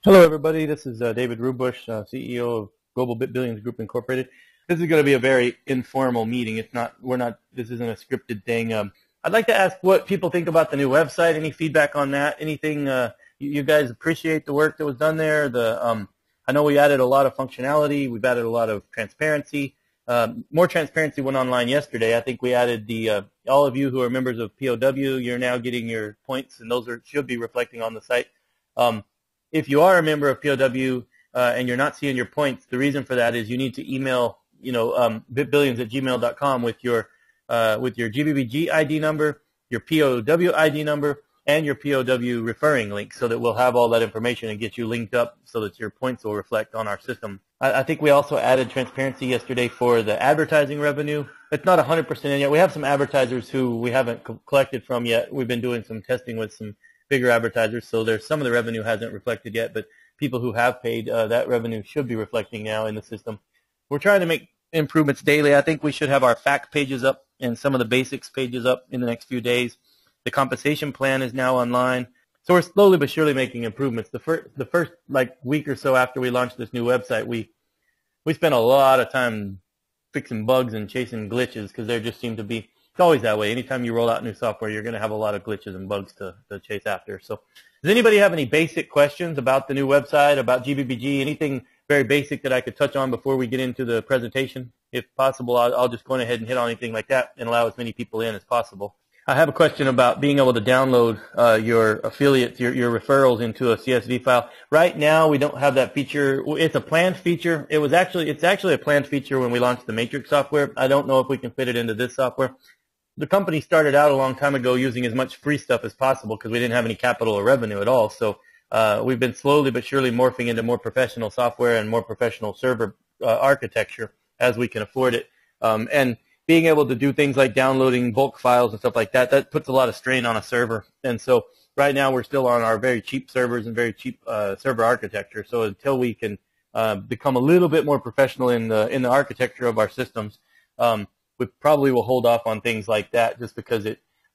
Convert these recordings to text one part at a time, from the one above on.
Hello, everybody. This is David Ruebesh, CEO of Global Bit Billions Group Incorporated. This is going to be a very informal meeting. This isn't a scripted thing. I'd like to ask what people think about the new website. Any feedback on that? Anything you guys appreciate the work that was done there? I know we added a lot of functionality. We've added a lot of transparency. More transparency went online yesterday. I think we added all of you who are members of POW, you're now getting your points, and those should be reflecting on the site. If you are a member of POW and you're not seeing your points, the reason for that is you need to email, bitbillions@gmail.com with your GBBG ID number, your POW ID number, and your POW referring link, so that we'll have all that information and get you linked up so that your points will reflect on our system. I think we also added transparency yesterday for the advertising revenue. It's not 100% in yet. We have some advertisers who we haven't collected from yet. We've been doing some testing with some bigger advertisers, so there's some of the revenue hasn't reflected yet, but people who have paid, that revenue should be reflecting now in the system. We're trying to make improvements daily. I think we should have our fact pages up and some of the basics pages up in the next few days. The compensation plan is now online. So we're slowly but surely making improvements. The first week or so after we launched this new website, we spent a lot of time fixing bugs and chasing glitches, because there just seemed to be, it's always that way. Anytime you roll out new software, you're going to have a lot of glitches and bugs to chase after. So does anybody have any basic questions about the new website, about GBBG, anything very basic that I could touch on before we get into the presentation? If possible, I'll just go ahead and hit on anything like that and allow as many people in as possible. I have a question about being able to download your affiliates, your referrals into a CSV file. Right now, we don't have that feature. It's a planned feature. It's actually a planned feature when we launched the Matrix software. I don't know if we can fit it into this software. The company started out a long time ago using as much free stuff as possible because we didn't have any capital or revenue at all. So we've been slowly but surely morphing into more professional software and more professional server architecture as we can afford it. And being able to do things like downloading bulk files and stuff like that, that puts a lot of strain on a server. And so right now we're still on our very cheap servers and very cheap server architecture. So until we can become a little bit more professional in the architecture of our systems, we probably will hold off on things like that, just because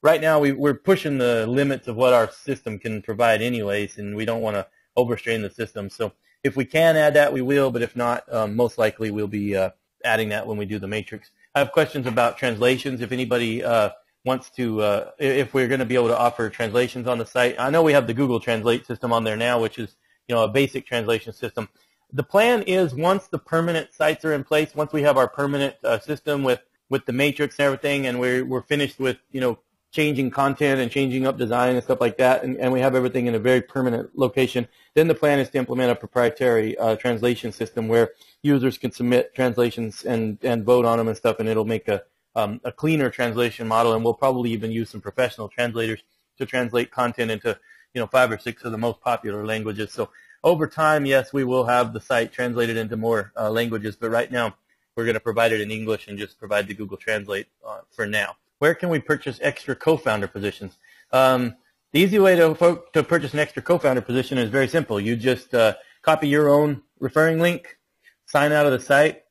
right now we're pushing the limits of what our system can provide anyways, and we don't want to overstrain the system. So if we can add that, we will, but if not, most likely we'll be adding that when we do the Matrix. I have questions about translations. If anybody wants to, if we're going to be able to offer translations on the site. I know we have the Google Translate system on there now, which is a basic translation system. The plan is, once the permanent sites are in place, once we have our permanent system with the Matrix and everything, and we're finished with changing content and changing up design and stuff like that, and we have everything in a very permanent location, then the plan is to implement a proprietary translation system where users can submit translations and vote on them and stuff, and it'll make a cleaner translation model, and we'll probably even use some professional translators to translate content into 5 or 6 of the most popular languages. So over time, yes, we will have the site translated into more languages, but right now we're going to provide it in English and just provide the Google Translate for now. Where can we purchase extra co-founder positions? The easy way to purchase an extra co-founder position is very simple. You just copy your own referring link, sign out of the site,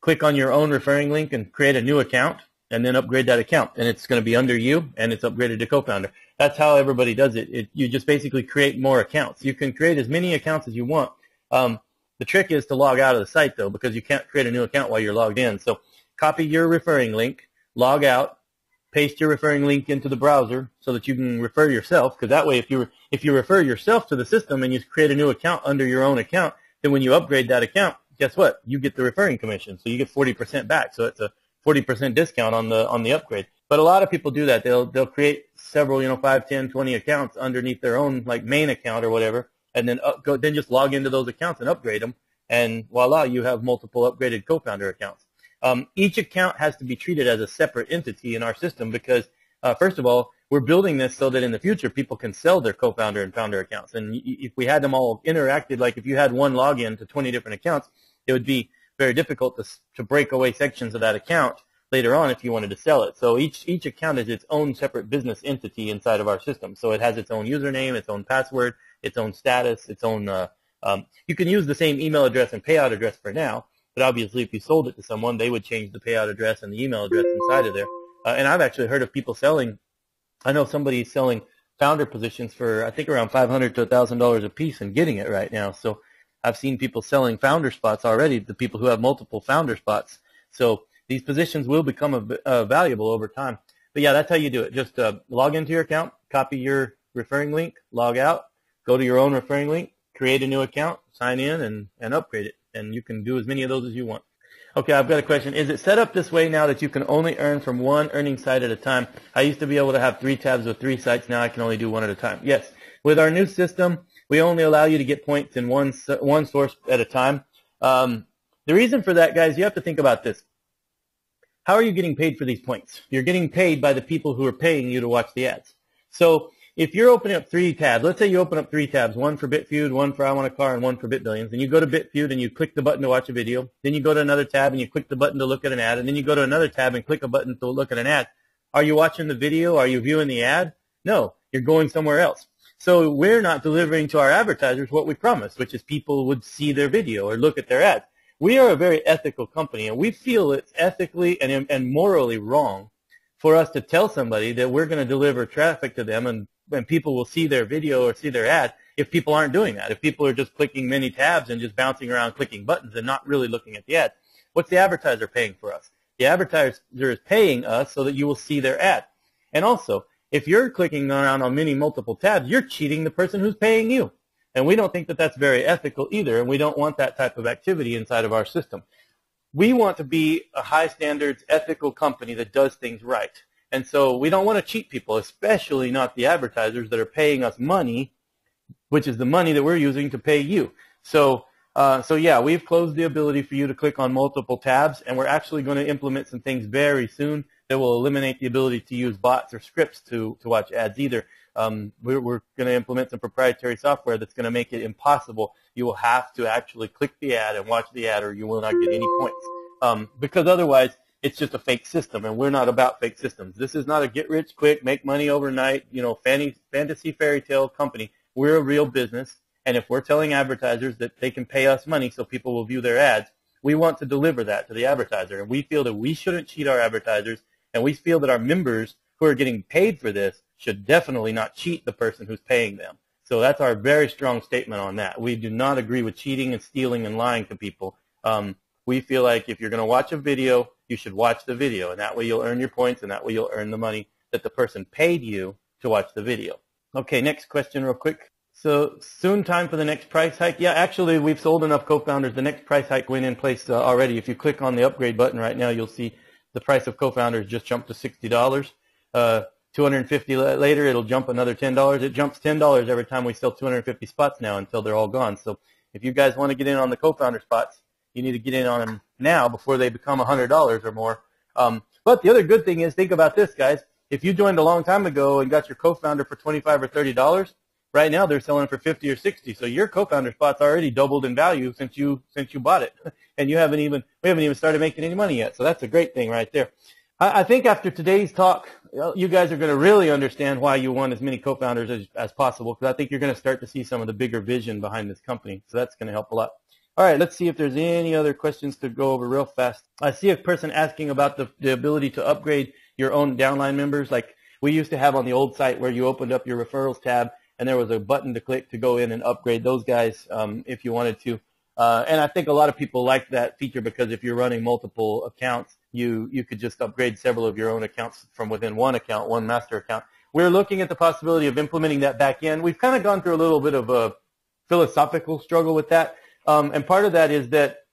click on your own referring link, and create a new account, and then upgrade that account. And it's going to be under you, and it's upgraded to co-founder. That's how everybody does it. You just basically create more accounts. You can create as many accounts as you want. The trick is to log out of the site, though, because you can't create a new account while you're logged in. So copy your referring link, log out, paste your referring link into the browser so that you can refer yourself, because that way if you refer yourself to the system and you create a new account under your own account, then when you upgrade that account, guess what? You get the referring commission. So you get 40% back. So it's a 40% discount on the upgrade. But a lot of people do that. They'll create several, 5, 10, 20 accounts underneath their own main account or whatever, and then then just log into those accounts and upgrade them, and voila, you have multiple upgraded co-founder accounts. Each account has to be treated as a separate entity in our system because, first of all, we're building this so that in the future people can sell their co-founder and founder accounts. And if we had them all interacted, like if you had one login to 20 different accounts, it would be very difficult to break away sections of that account later on if you wanted to sell it. So each account is its own separate business entity inside of our system. So it has its own username, its own password, its own status, its own you can use the same email address and payout address for now, but obviously if you sold it to someone, they would change the payout address and the email address inside of there. And I've actually heard of people selling, I know somebody selling founder positions for I think around $500 to $1,000 a piece and getting it right now. So I've seen people selling founder spots already, the people who have multiple founder spots. So these positions will become valuable over time. But yeah, that's how you do it. Just log into your account, copy your referring link, log out, go to your own referring link, create a new account, sign in, and upgrade it. And you can do as many of those as you want. Okay, I've got a question. Is it set up this way now that you can only earn from one earning site at a time? I used to be able to have 3 tabs with 3 sites. Now I can only do one at a time. Yes. With our new system, we only allow you to get points in one source at a time. The reason for that, guys, you have to think about this. How are you getting paid for these points? You're getting paid by the people who are paying you to watch the ads. So if you're opening up 3 tabs, let's say you open up 3 tabs, one for BitFeud, one for I Want a Car, and one for BitBillions, and you go to BitFeud and you click the button to watch a video, then you go to another tab and you click the button to look at an ad, and then you go to another tab and click a button to look at an ad. Are you watching the video? Are you viewing the ad? No, you're going somewhere else. So we're not delivering to our advertisers what we promised, which is people would see their video or look at their ads. We are a very ethical company, and we feel it's ethically and morally wrong for us to tell somebody that we're going to deliver traffic to them and people will see their video or see their ad if people aren't doing that, if people are just clicking many tabs and just bouncing around clicking buttons and not really looking at the ad. What's the advertiser paying for us? The advertiser is paying us so that you will see their ad. And also, if you're clicking around on multiple tabs, you're cheating the person who's paying you. And we don't think that that's very ethical either, and we don't want that type of activity inside of our system. We want to be a high standards, ethical company that does things right. And so we don't want to cheat people, especially not the advertisers that are paying us money, which is the money that we're using to pay you. So yeah, we've closed the ability for you to click on multiple tabs, and we're actually going to implement some things very soon that will eliminate the ability to use bots or scripts to watch ads either. We're going to implement some proprietary software that's going to make it impossible. You will have to actually click the ad and watch the ad, or you will not get any points. Because otherwise, it's just a fake system, and we're not about fake systems. This is not a get-rich-quick, make money overnight, fantasy fairy tale company. We're a real business, and if we're telling advertisers that they can pay us money so people will view their ads, we want to deliver that to the advertiser. And we feel that we shouldn't cheat our advertisers, and we feel that our members who are getting paid for this should definitely not cheat the person who's paying them. So that's our very strong statement on that. We do not agree with cheating and stealing and lying to people. We feel like if you're going to watch a video, you should watch the video, and that way you'll earn your points, and that way you'll earn the money that the person paid you to watch the video. Okay, next question real quick. So soon time for the next price hike? Yeah, actually, we've sold enough co-founders. The next price hike went in place already. If you click on the upgrade button right now, you'll see the price of co-founders just jumped to $60. 250 later, it'll jump another $10. It jumps $10 every time we sell 250 spots now until they're all gone. So if you guys want to get in on the co-founder spots, you need to get in on them now before they become $100 or more. But the other good thing is, think about this, guys. If you joined a long time ago and got your co-founder for $25 or $30, right now they're selling for $50 or $60. So your co-founder spot's already doubled in value since you bought it, and we haven't even started making any money yet. So that's a great thing right there. I think after today's talk, you guys are going to really understand why you want as many co-founders as possible, because I think you're going to start to see some of the bigger vision behind this company. So that's going to help a lot. All right, let's see if there's any other questions to go over real fast. I see a person asking about the ability to upgrade your own downline members. Like we used to have on the old site where you opened up your referrals tab and there was a button to click to go in and upgrade those guys if you wanted to. And I think a lot of people like that feature because if you're running multiple accounts, you could just upgrade several of your own accounts from within one account, one master account. We're looking at the possibility of implementing that back in. We've kind of gone through a little bit of a philosophical struggle with that. And part of that is that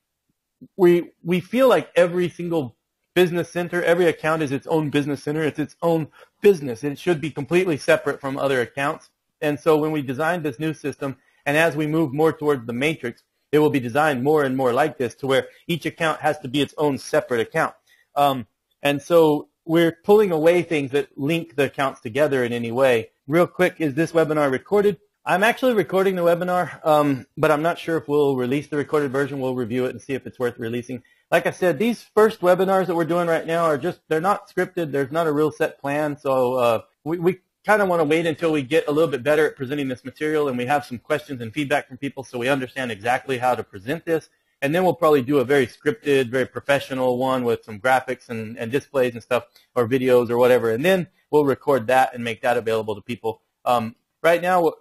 we feel like every single business center, every account is its own business center. It's its own business. It should be completely separate from other accounts. And so when we designed this new system, and as we move more towards the matrix, it will be designed more and more like this to where each account has to be its own separate account. And so we're pulling away things that link the accounts together in any way. Real quick, is this webinar recorded? I'm actually recording the webinar, but I'm not sure if we'll release the recorded version. We'll review it and see if it's worth releasing. Like I said, these first webinars that we're doing right now are they're not scripted. There's not a real set plan. So we kind of want to wait until we get a little bit better at presenting this material and we have some questions and feedback from people so we understand exactly how to present this. And then we'll probably do a very scripted, very professional one with some graphics and displays and stuff, or videos or whatever. And then we'll record that and make that available to people. Right now,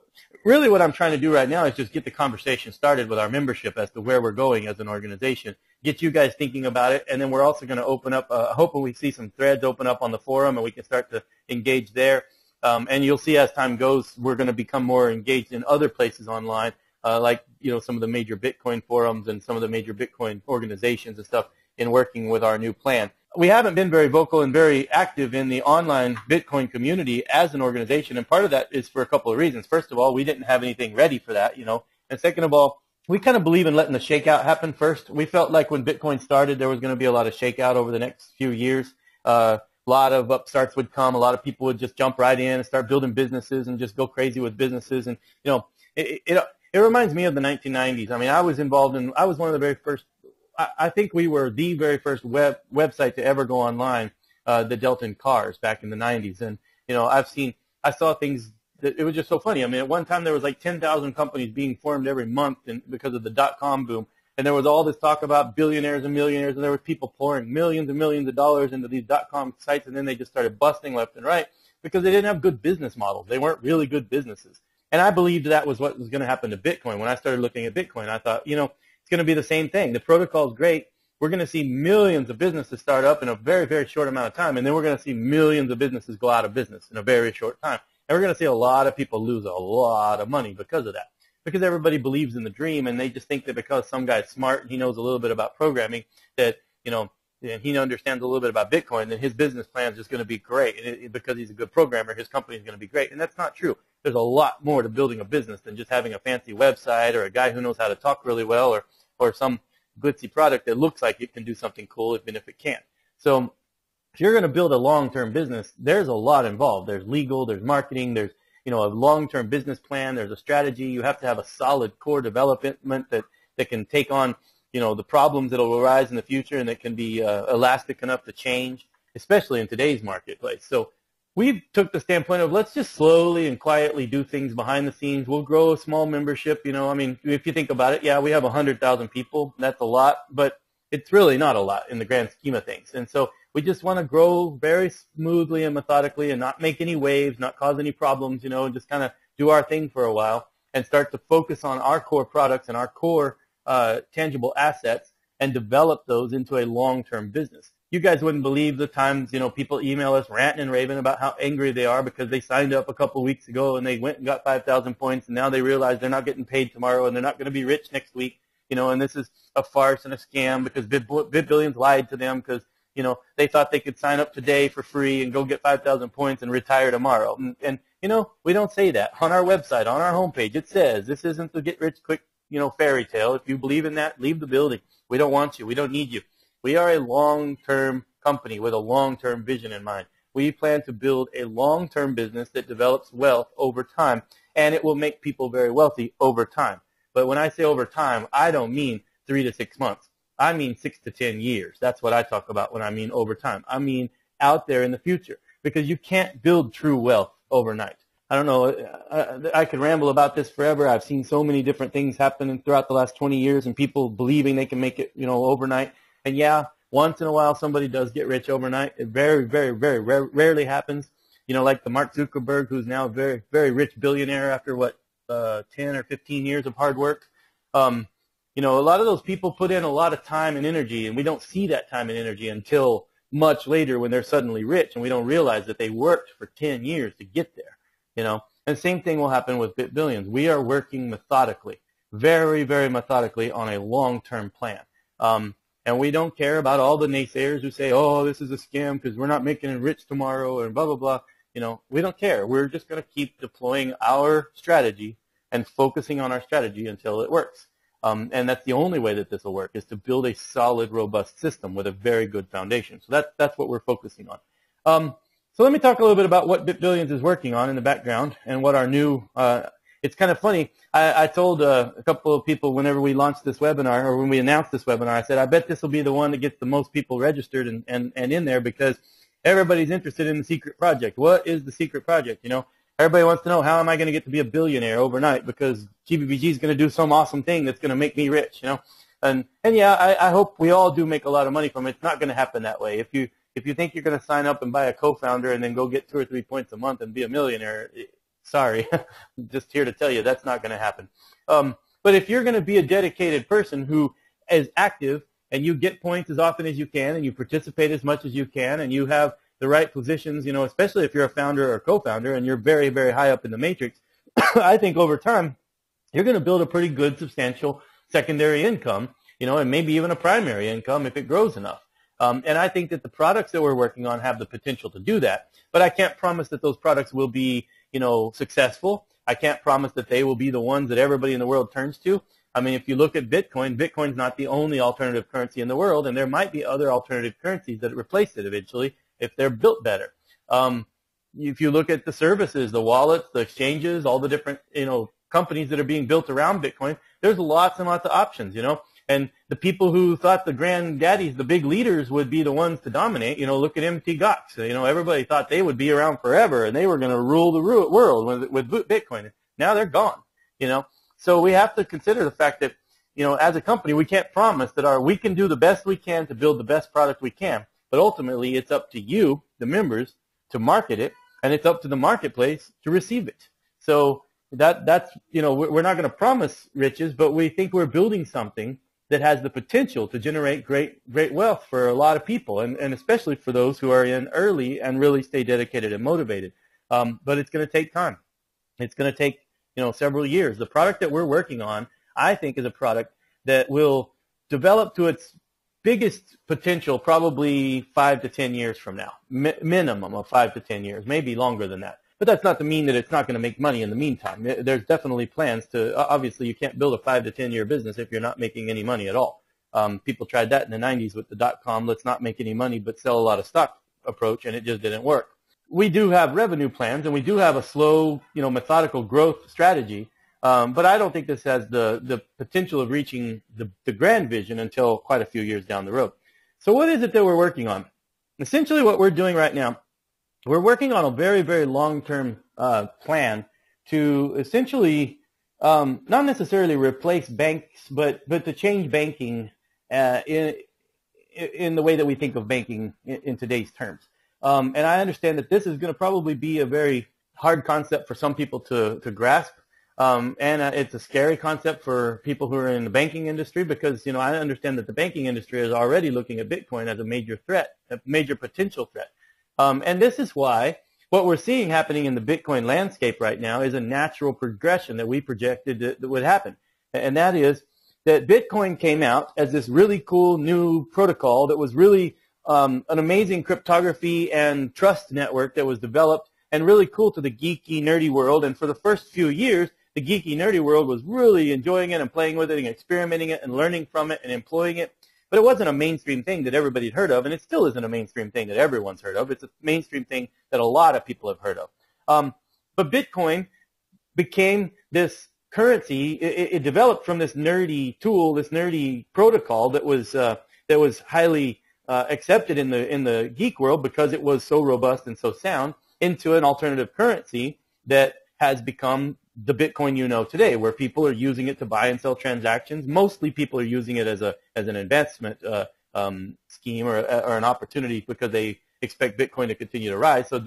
really what I'm trying to do right now is just get the conversation started with our membership as to where we're going as an organization, get you guys thinking about it, and then we're also going to open up, hopefully we see some threads open up on the forum and we can start to engage there. And you'll see as time goes, we're going to become more engaged in other places online, like some of the major Bitcoin forums and some of the major Bitcoin organizations and stuff in working with our new plan. We haven't been very vocal and very active in the online Bitcoin community as an organization, and part of that is for a couple of reasons. First of all, we didn't have anything ready for that, and second of all, we kind of believe in letting the shakeout happen first. We felt like when Bitcoin started, there was going to be a lot of shakeout over the next few years. A lot of upstarts would come. A lot of people would just jump right in and start building businesses and just go crazy with businesses. And, it reminds me of the 1990s. I mean, I was one of the very first, I think we were the very first website to ever go online, that dealt in cars back in the 90s. And, I saw things that it was just so funny. I mean, at one time there was like 10,000 companies being formed every month because of the dot-com boom. And there was all this talk about billionaires and millionaires, and there were people pouring millions and millions of dollars into these dot-com sites, and then they just started busting left and right because they didn't have good business models. They weren't really good businesses. And I believed that was what was going to happen to Bitcoin. When I started looking at Bitcoin, I thought, it's going to be the same thing. The protocol is great. We're going to see millions of businesses start up in a very, very short amount of time, and then we're going to see millions of businesses go out of business in a very short time. And we're going to see a lot of people lose a lot of money because of that. Because everybody believes in the dream, and they just think that because some guy's smart and he knows a little bit about programming, that and he understands a little bit about Bitcoin, then his business plan is just going to be great. And because he's a good programmer, his company is going to be great. And that's not true. There's a lot more to building a business than just having a fancy website or a guy who knows how to talk really well or some glitzy product that looks like it can do something cool even if it can't. So if you're going to build a long-term business, there's a lot involved. There's legal, there's marketing, there's a long-term business plan, there's a strategy. You have to have a solid core development that can take on, the problems that will arise in the future and that can be elastic enough to change, especially in today's marketplace. So we took the standpoint of let's just slowly and quietly do things behind the scenes. We'll grow a small membership. I mean, if you think about it, yeah, we have 100,000 people. That's a lot, but it's really not a lot in the grand scheme of things. And so we just want to grow very smoothly and methodically and not make any waves, not cause any problems, and just kind of do our thing for a while and start to focus on our core products and our core tangible assets and develop those into a long-term business. You guys wouldn't believe the times, people email us ranting and raving about how angry they are because they signed up a couple of weeks ago and they went and got 5,000 points and now they realize they're not getting paid tomorrow and they're not going to be rich next week, and this is a farce and a scam because BitBillions lied to them because they thought they could sign up today for free and go get 5,000 points and retire tomorrow. And we don't say that. On our website, on our homepage, it says this isn't the get-rich-quick, fairy tale. If you believe in that, leave the building. We don't want you. We don't need you. We are a long-term company with a long-term vision in mind. We plan to build a long-term business that develops wealth over time, and it will make people very wealthy over time. But when I say over time, I don't mean 3 to 6 months. I mean 6 to 10 years. That's what I talk about when I mean over time. I mean out there in the future, because you can't build true wealth overnight. I don't know. I could ramble about this forever. I've seen so many different things happen throughout the last 20 years and people believing they can make it, overnight. And yeah, once in a while somebody does get rich overnight. It very, very, very rarely happens. Like the Mark Zuckerberg, who's now a very, very rich billionaire after 10 or 15 years of hard work. A lot of those people put in a lot of time and energy, and we don't see that time and energy until much later when they're suddenly rich, and we don't realize that they worked for 10 years to get there. And the same thing will happen with BitBillions. We are working methodically, very, very methodically on a long-term plan. And we don't care about all the naysayers who say, oh, this is a scam because we're not making it rich tomorrow and blah, blah, blah. We don't care. We're just going to keep deploying our strategy and focusing on our strategy until it works. And that's the only way that this will work, is to build a solid, robust system with a very good foundation. So that's what we're focusing on. So let me talk a little bit about what BitBillions is working on in the background and what our new it's kind of funny. I told a couple of people whenever we launched this webinar, or when we announced this webinar, I said, I bet this will be the one that gets the most people registered and in there, because everybody's interested in the secret project. What is the secret project? Everybody wants to know, how am I going to get to be a billionaire overnight because GBBG is going to do some awesome thing that's going to make me rich, And yeah, I hope we all do make a lot of money from it. It's not going to happen that way. If you think you're going to sign up and buy a co-founder and then go get 2 or 3 points a month and be a millionaire, Sorry, just here to tell you that's not going to happen. But if you're going to be a dedicated person who is active and you get points as often as you can and you participate as much as you can and you have the right positions, especially if you're a founder or co-founder and you're very, very high up in the matrix, I think over time you're going to build a pretty good, substantial secondary income, and maybe even a primary income if it grows enough. And I think that the products that we're working on have the potential to do that. But I can't promise that those products will be, successful. I can't promise that they will be the ones that everybody in the world turns to. I mean, if you look at Bitcoin, Bitcoin's not the only alternative currency in the world, and there might be other alternative currencies that replace it eventually if they're built better. If you look at the services, the wallets, the exchanges, all the different, companies that are being built around Bitcoin, there's lots and lots of options, And the people who thought the granddaddies, the big leaders, would be the ones to dominate, look at MT Gox. Everybody thought they would be around forever and they were going to rule the world with Bitcoin. Now they're gone, So we have to consider the fact that, as a company, we can't promise that we can do the best we can to build the best product we can. But ultimately, it's up to you, the members, to market it, and it's up to the marketplace to receive it. So that's, we're not going to promise riches, but we think we're building something that has the potential to generate great wealth for a lot of people, and especially for those who are in early and really stay dedicated and motivated. But it's going to take time. It's going to take, several years. The product that we're working on, I think, is a product that will develop to its biggest potential probably 5 to 10 years from now, minimum of 5 to 10 years, maybe longer than that. But that's not to mean that it's not going to make money in the meantime. There's definitely plans to, obviously you can't build a 5 to 10 year business if you're not making any money at all. People tried that in the 90s with the dot-com, let's not make any money but sell a lot of stock approach, and it just didn't work. We do have revenue plans, and we do have a slow, methodical growth strategy, but I don't think this has the potential of reaching the grand vision until quite a few years down the road. So what is it that we're working on? Essentially what we're doing right now, we're working on a very, very long-term plan to essentially not necessarily replace banks, but to change banking in the way that we think of banking in today's terms. And I understand that this is going to probably be a very hard concept for some people to grasp. And it's a scary concept for people who are in the banking industry because, I understand that the banking industry is already looking at Bitcoin as a major threat, a major potential threat. And this is why what we're seeing happening in the Bitcoin landscape right now is a natural progression that we projected that would happen. And that is that Bitcoin came out as this really cool new protocol that was really an amazing cryptography and trust network that was developed and really cool to the geeky, nerdy world. And for the first few years, the geeky, nerdy world was really enjoying it and playing with it and experimenting it and learning from it and employing it. But it wasn't a mainstream thing that everybody had heard of, and it still isn't a mainstream thing that everyone's heard of. It's a mainstream thing that a lot of people have heard of. But Bitcoin became this currency. It developed from this nerdy tool, this nerdy protocol that was highly accepted in the geek world because it was so robust and so sound, into an alternative currency that has become the Bitcoin today, where people are using it to buy and sell transactions. Mostly people are using it as an investment scheme or an opportunity because they expect Bitcoin to continue to rise. So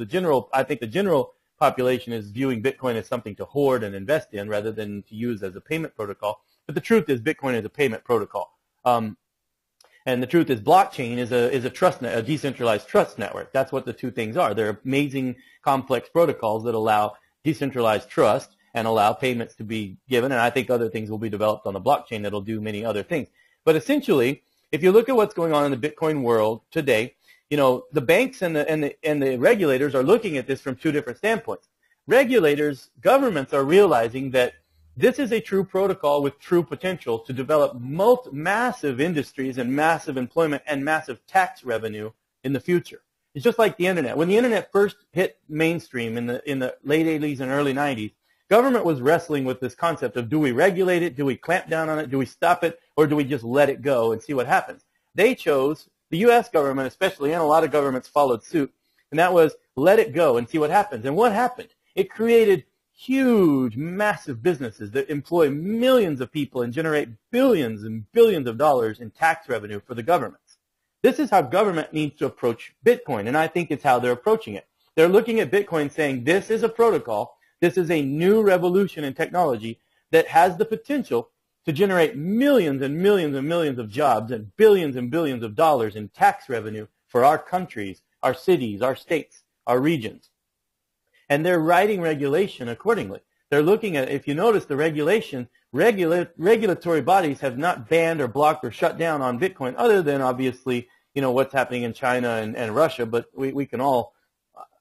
I think the general population is viewing Bitcoin as something to hoard and invest in rather than to use as a payment protocol. But the truth is Bitcoin is a payment protocol. And the truth is blockchain is a decentralized trust network. That's what the two things are. They're amazing complex protocols that allow decentralized trust and allow payments to be given, and I think other things will be developed on the blockchain that will do many other things. But essentially, if you look at what's going on in the Bitcoin world today, the banks and the regulators are looking at this from two different standpoints. Regulators, governments are realizing that this is a true protocol with true potential to develop massive industries and massive employment and massive tax revenue in the future. It's just like the internet. When the internet first hit mainstream in the late 80s and early 90s, government was wrestling with this concept of, do we regulate it, do we clamp down on it, do we stop it, or do we just let it go and see what happens? They chose, the U.S. government especially, and a lot of governments followed suit, and that was let it go and see what happens. And what happened? It created huge, massive businesses that employ millions of people and generate billions and billions of dollars in tax revenue for the governments. This is how government needs to approach Bitcoin, and I think it's how they're approaching it. They're looking at Bitcoin saying this is a protocol This is a new revolution in technology that has the potential to generate millions and millions and millions of jobs and billions of dollars in tax revenue for our countries, our cities, our states, our regions. And they're writing regulation accordingly. They're looking at, if you notice the regulation, regulatory bodies have not banned or blocked or shut down on Bitcoin, other than obviously, what's happening in China and Russia. But we can all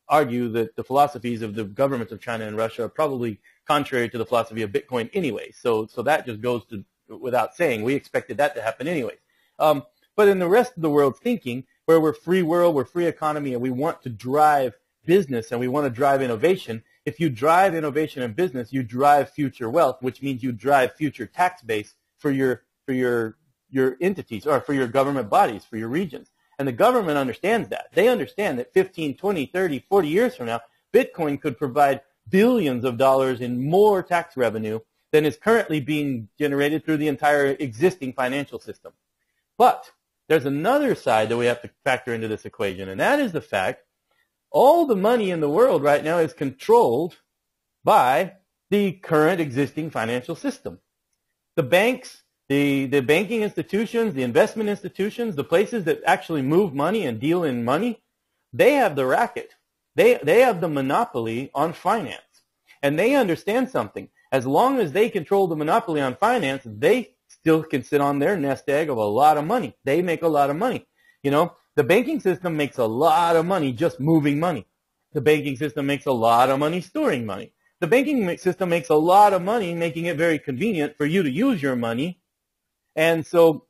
argue that the philosophies of the governments of China and Russia are probably contrary to the philosophy of Bitcoin anyway. So that just goes to without saying. We expected that to happen anyways. But in the rest of the world's thinking, where we're free world, we're free economy, and we want to drive business and we want to drive innovation, if you drive innovation and business, you drive future wealth, which means you drive future tax base for your entities or for your government bodies, for your regions. And the government understands that. They understand that 15, 20, 30, 40 years from now, Bitcoin could provide billions of dollars in more tax revenue than is currently being generated through the entire existing financial system. But there's another side that we have to factor into this equation, and that is the fact all the money in the world right now is controlled by the current existing financial system. The banks, the banking institutions, the investment institutions, the places that actually move money and deal in money, they have the racket. They have the monopoly on finance. And they understand something. As long as they control the monopoly on finance, they still can sit on their nest egg of a lot of money. They make a lot of money. The banking system makes a lot of money just moving money. The banking system makes a lot of money storing money. The banking system makes a lot of money making it very convenient for you to use your money. And so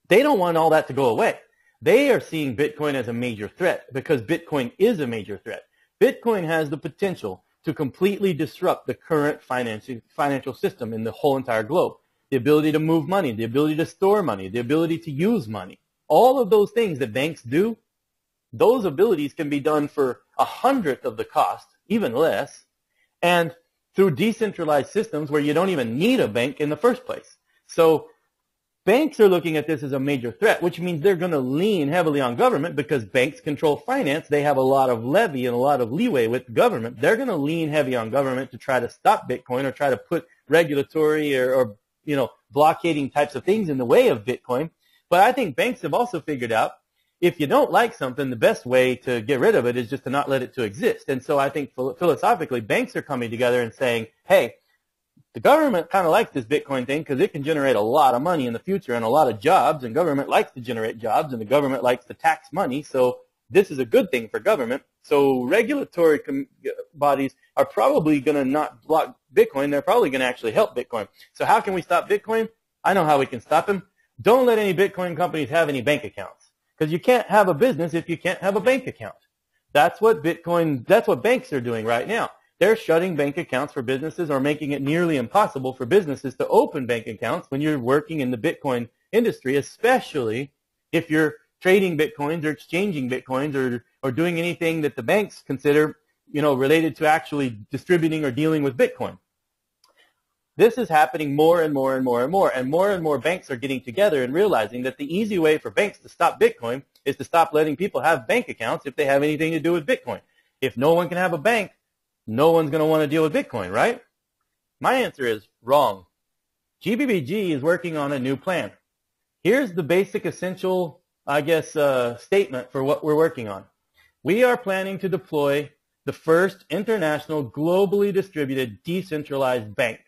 they don't want all that to go away. They are seeing Bitcoin as a major threat because Bitcoin is a major threat. Bitcoin has the potential to completely disrupt the current financial system in the whole entire globe. The ability to move money, the ability to store money, the ability to use money. All of those things that banks do, those abilities can be done for 1/100th of the cost, even less, and through decentralized systems where you don't even need a bank in the first place. So banks are looking at this as a major threat, which means they're going to lean heavily on government because banks control finance. They have a lot of levy and a lot of leeway with government. They're going to lean heavy on government to try to stop Bitcoin or try to put regulatory or blockading types of things in the way of Bitcoin. But I think banks have also figured out if you don't like something, the best way to get rid of it is just to not let it to exist. And so I think philosophically, banks are coming together and saying, hey, the government kind of likes this Bitcoin thing because it can generate a lot of money in the future and a lot of jobs, and government likes to generate jobs, and the government likes to tax money. So this is a good thing for government. So regulatory bodies are probably going to not block Bitcoin. They're probably going to actually help Bitcoin. So how can we stop Bitcoin? I know how we can stop him. Don't let any Bitcoin companies have any bank accounts because you can't have a business if you can't have a bank account. That's what banks are doing right now. They're shutting bank accounts for businesses or making it nearly impossible for businesses to open bank accounts when you're working in the Bitcoin industry, especially if you're trading Bitcoins or exchanging Bitcoins or doing anything that the banks consider, related to actually distributing or dealing with Bitcoin. This is happening more and more and more and more, and more banks are getting together and realizing that the easy way for banks to stop Bitcoin is to stop letting people have bank accounts if they have anything to do with Bitcoin. If no one can have a bank, no one's going to want to deal with Bitcoin, right? My answer is wrong. GBBG is working on a new plan. Here's the basic essential, statement for what we're working on. We are planning to deploy the first international globally distributed decentralized bank.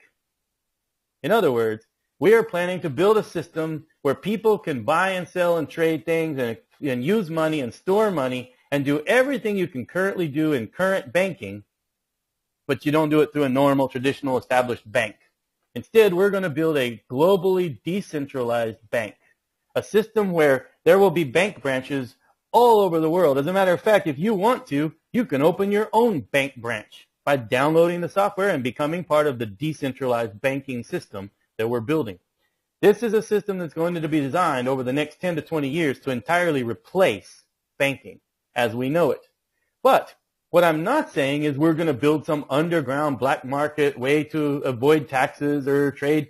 In other words, we are planning to build a system where people can buy and sell and trade things and use money and store money and do everything you can currently do in current banking, but you don't do it through a normal, traditional, established bank. Instead, we're going to build a globally decentralized bank, a system where there will be bank branches all over the world. As a matter of fact, if you want to, you can open your own bank branch by downloading the software and becoming part of the decentralized banking system that we're building. This is a system that's going to be designed over the next 10 to 20 years to entirely replace banking as we know it. But what I'm not saying is we're going to build some underground black market way to avoid taxes or trade,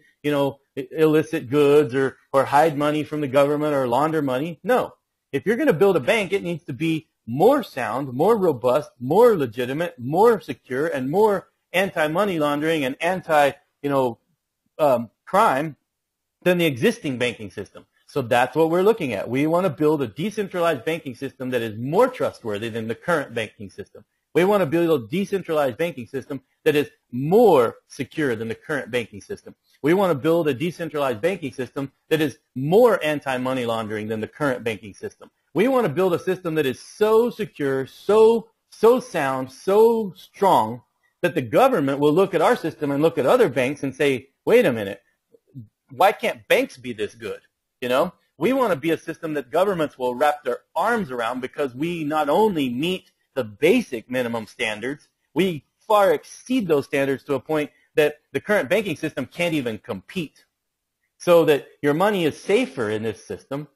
illicit goods or hide money from the government or launder money. No. If you're going to build a bank, it needs to be more sound, more robust, more legitimate, more secure, and more anti-money laundering and anti-crime than the existing banking system. So that's what we're looking at. We want to build a decentralized banking system that is more trustworthy than the current banking system. We want to build a decentralized banking system that is more secure than the current banking system. We want to build a decentralized banking system that is more anti-money laundering than the current banking system. We want to build a system that is so secure, so sound, so strong that the government will look at our system and look at other banks and say, wait a minute, why can't banks be this good? You know, we want to be a system that governments will wrap their arms around because we not only meet the basic minimum standards, we far exceed those standards to a point that the current banking system can't even compete. So that your money is safer in this system.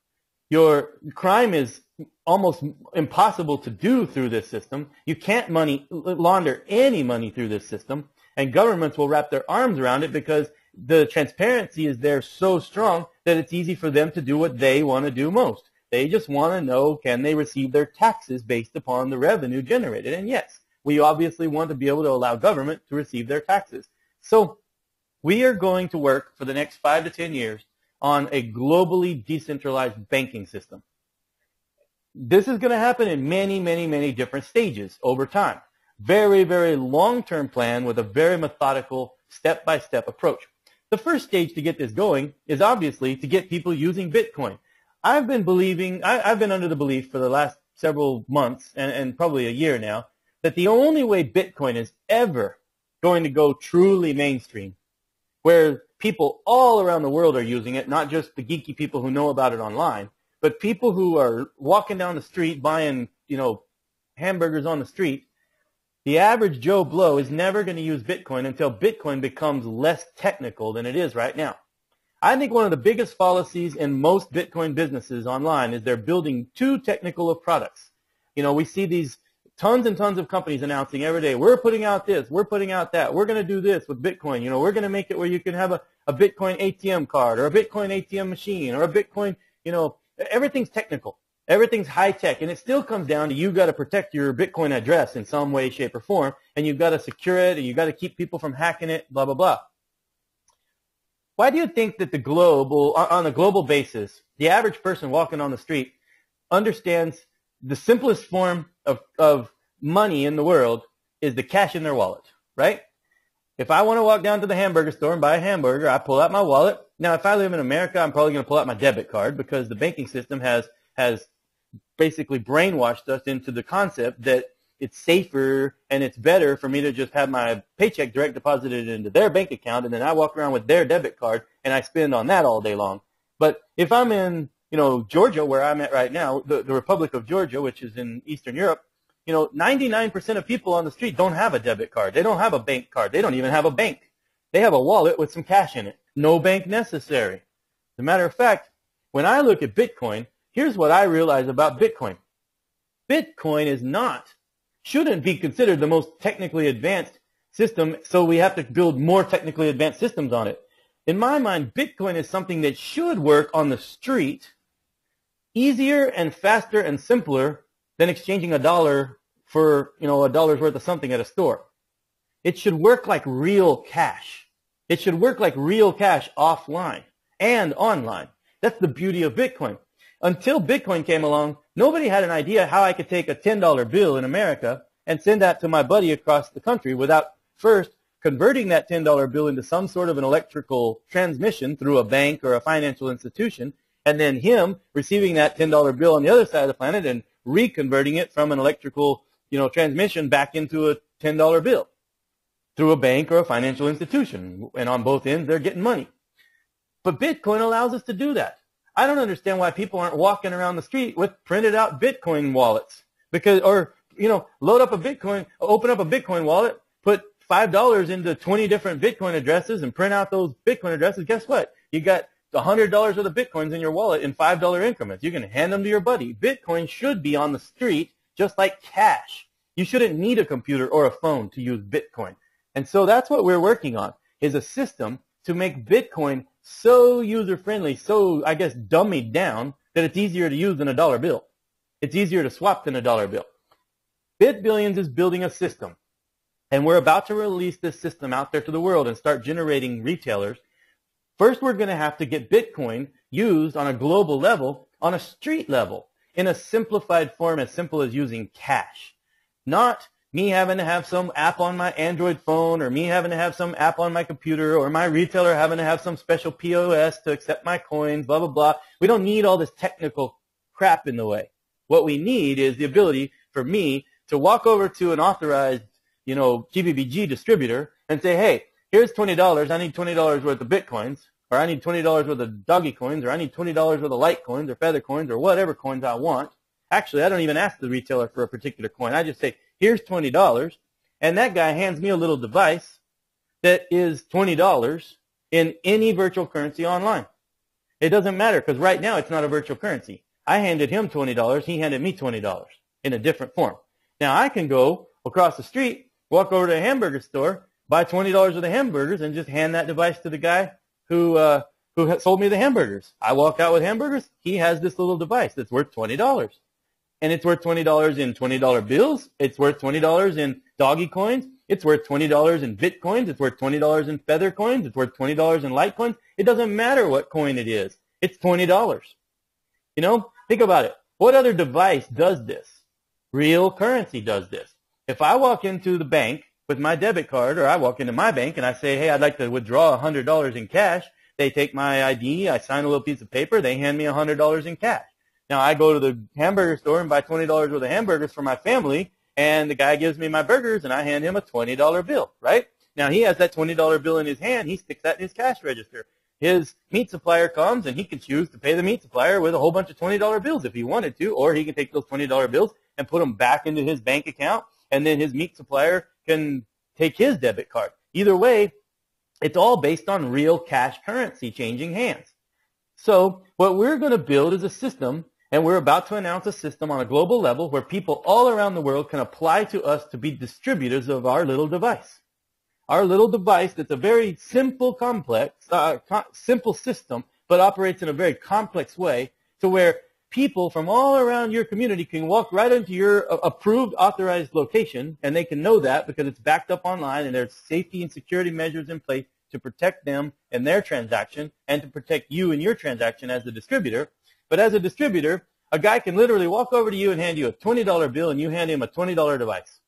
Your crime is almost impossible to do through this system. You can't launder any money through this system. And governments will wrap their arms around it because the transparency is there so strong that it's easy for them to do what they want to do most. They just want to know, can they receive their taxes based upon the revenue generated? And yes, we obviously want to be able to allow government to receive their taxes. So we are going to work for the next 5 to 10 years on a globally decentralized banking system. This is going to happen in many, many, many different stages over time. Very, very long-term plan with a very methodical step-by-step approach. The first stage to get this going is obviously to get people using Bitcoin. I've been under the belief for the last several months and probably a year now that the only way Bitcoin is ever going to go truly mainstream, where people all around the world are using it, not just the geeky people who know about it online, but people who are walking down the street buying, hamburgers on the street. The average Joe Blow is never going to use Bitcoin until Bitcoin becomes less technical than it is right now. I think one of the biggest fallacies in most Bitcoin businesses online is they're building too technical of products. We see these tons and tons of companies announcing every day, we're putting out this, we're putting out that, we're going to do this with Bitcoin. We're going to make it where you can have a Bitcoin ATM card or a Bitcoin ATM machine or a Bitcoin, everything's technical. Everything's high tech, and it still comes down to you got to protect your Bitcoin address in some way, shape, or form, and you've got to secure it, and you've got to keep people from hacking it, blah, blah, blah. Why do you think that on a global basis, the average person walking on the street understands the simplest form of money in the world is the cash in their wallet, right? If I want to walk down to the hamburger store and buy a hamburger, I pull out my wallet. Now, if I live in America, I'm probably going to pull out my debit card because the banking system has basically brainwashed us into the concept that it's safer and it's better for me to just have my paycheck direct deposited into their bank account, and then I walk around with their debit card and I spend on that all day long. But if I'm in, Georgia, where I'm at right now, the Republic of Georgia, which is in Eastern Europe, 99% of people on the street don't have a debit card. They don't have a bank card. They don't even have a bank. They have a wallet with some cash in it. No bank necessary. As a matter of fact, when I look at Bitcoin, here's what I realize about Bitcoin. Bitcoin shouldn't be considered the most technically advanced system, so we have to build more technically advanced systems on it. In my mind, Bitcoin is something that should work on the street easier and faster and simpler than exchanging a dollar for, a dollar's worth of something at a store. It should work like real cash. It should work like real cash offline and online. That's the beauty of Bitcoin. Until Bitcoin came along, nobody had an idea how I could take a $10 bill in America and send that to my buddy across the country without first converting that $10 bill into some sort of an electrical transmission through a bank or a financial institution, and then him receiving that $10 bill on the other side of the planet and reconverting it from an electrical, transmission back into a $10 bill through a bank or a financial institution. And on both ends, they're getting money. But Bitcoin allows us to do that. I don't understand why people aren't walking around the street with printed out Bitcoin wallets open up a Bitcoin wallet, put $5 into 20 different Bitcoin addresses and print out those Bitcoin addresses. Guess what? You got $100 worth of Bitcoins in your wallet in $5 increments. You can hand them to your buddy. Bitcoin should be on the street just like cash. You shouldn't need a computer or a phone to use Bitcoin. And so that's what we're working on, is a system to make Bitcoin so user-friendly, so, I guess, dummied down that it's easier to use than a dollar bill. It's easier to swap than a dollar bill. BitBillions is building a system and we're about to release this system out there to the world and start generating retailers, first we're going to have to get Bitcoin used on a global level, on a street level, in a simplified form as simple as using cash. Not me having to have some app on my Android phone, or me having to have some app on my computer, or my retailer having to have some special POS to accept my coins, blah, blah, blah. We don't need all this technical crap in the way. What we need is the ability for me to walk over to an authorized, GBBG distributor and say, hey, here's $20. I need $20 worth of Bitcoins, or I need $20 worth of doggy coins, or I need $20 worth of light coins or feather coins or whatever coins I want. Actually, I don't even ask the retailer for a particular coin. I just say, here's $20, and that guy hands me a little device that is $20 in any virtual currency online. It doesn't matter, because right now it's not a virtual currency. I handed him $20. He handed me $20 in a different form. Now, I can go across the street, walk over to a hamburger store, buy $20 worth of hamburgers, and just hand that device to the guy who sold me the hamburgers. I walk out with hamburgers. He has this little device that's worth $20. And it's worth $20 in $20 bills. It's worth $20 in doggy coins. It's worth $20 in Bitcoins. It's worth $20 in feather coins. It's worth $20 in light coins. It doesn't matter what coin it is. It's $20. Think about it. What other device does this? Real currency does this. If I walk into the bank with my debit card, or I walk into my bank and I say, hey, I'd like to withdraw $100 in cash, they take my ID, I sign a little piece of paper, they hand me $100 in cash. Now, I go to the hamburger store and buy $20 worth of hamburgers for my family, and the guy gives me my burgers, and I hand him a $20 bill, right? Now, he has that $20 bill in his hand. He sticks that in his cash register. His meat supplier comes, and he can choose to pay the meat supplier with a whole bunch of $20 bills if he wanted to, or he can take those $20 bills and put them back into his bank account, and then his meat supplier can take his debit card. Either way, it's all based on real cash currency changing hands. So what we're going to build is a system, and we're about to announce a system on a global level where people all around the world can apply to us to be distributors of our little device. Our little device that's a very simple, simple system, but operates in a very complex way, to where people from all around your community can walk right into your approved, authorized location, and they can know that because it's backed up online, and there's safety and security measures in place to protect them and their transaction, and to protect you and your transaction as the distributor. But as a distributor, a guy can literally walk over to you and hand you a $20 bill, and you hand him a $20 device,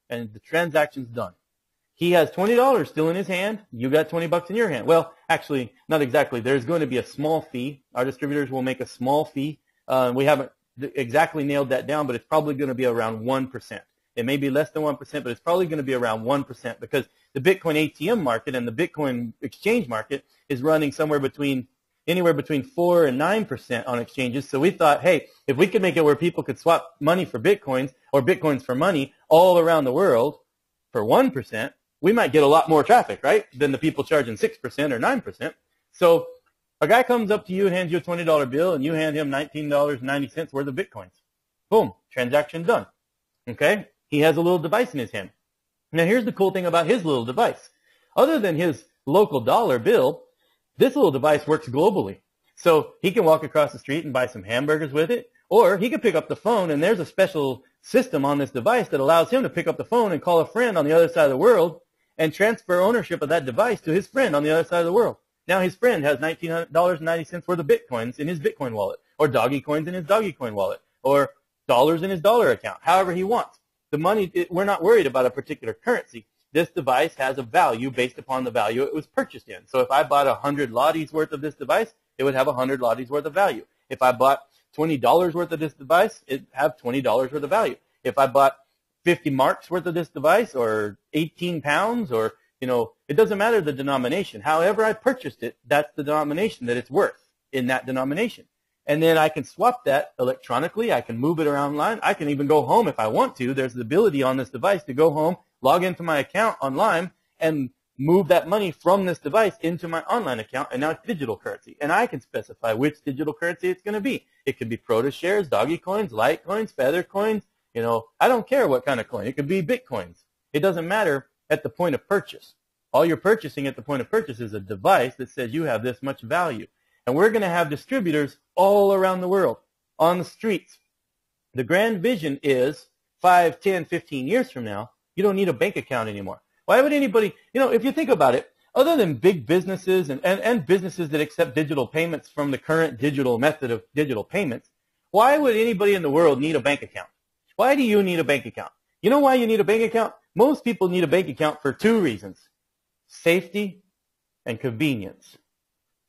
and the transaction's done. He has $20 still in his hand. You got $20 in your hand. Well, actually, not exactly. There's going to be a small fee. Our distributors will make a small fee. We haven't exactly nailed that down, but it's probably going to be around 1%. It may be less than 1%, but it's probably going to be around 1%, because the Bitcoin ATM market and the Bitcoin exchange market is running anywhere between 4 and 9% on exchanges. So we thought, hey, if we could make it where people could swap money for Bitcoins, or Bitcoins for money, all around the world for 1%, we might get a lot more traffic, right, than the people charging 6% or 9%. So a guy comes up to you and hands you a $20 bill, and you hand him $19.90 worth of Bitcoins. Boom, transaction done. Okay? He has a little device in his hand. Now, here's the cool thing about his little device. Other than his local dollar bill, this little device works globally. So he can walk across the street and buy some hamburgers with it, or he can pick up the phone, and there's a special system on this device that allows him to pick up the phone and call a friend on the other side of the world and transfer ownership of that device to his friend on the other side of the world. Now his friend has $19.90 worth of Bitcoins in his Bitcoin wallet, or doggy coins in his doggy coin wallet, or dollars in his dollar account, however he wants. The money, we're not worried about a particular currency. This device has a value based upon the value it was purchased in. So if I bought 100 lattes worth of this device, it would have 100 lattes worth of value. If I bought $20 worth of this device, it'd have $20 worth of value. If I bought 50 marks worth of this device, or 18 pounds, or, it doesn't matter the denomination. However I purchased it, that's the denomination that it's worth in that denomination. And then I can swap that electronically. I can move it around online. I can even go home if I want to. There's the ability on this device to go home, log into my account online, and move that money from this device into my online account, and now it's digital currency. And I can specify which digital currency it's going to be. It could be Proto shares, doggy coins, light coins, feather coins. I don't care what kind of coin. It could be Bitcoins. It doesn't matter at the point of purchase. All you're purchasing at the point of purchase is a device that says you have this much value. And we're going to have distributors all around the world on the streets. The grand vision is 5, 10, 15 years from now, You don't need a bank account anymore. Why would anybody, if you think about it, other than big businesses and businesses that accept digital payments from the current digital method of digital payments, why would anybody in the world need a bank account? Why do you need a bank account? You know why you need a bank account? Most people need a bank account for two reasons: safety and convenience.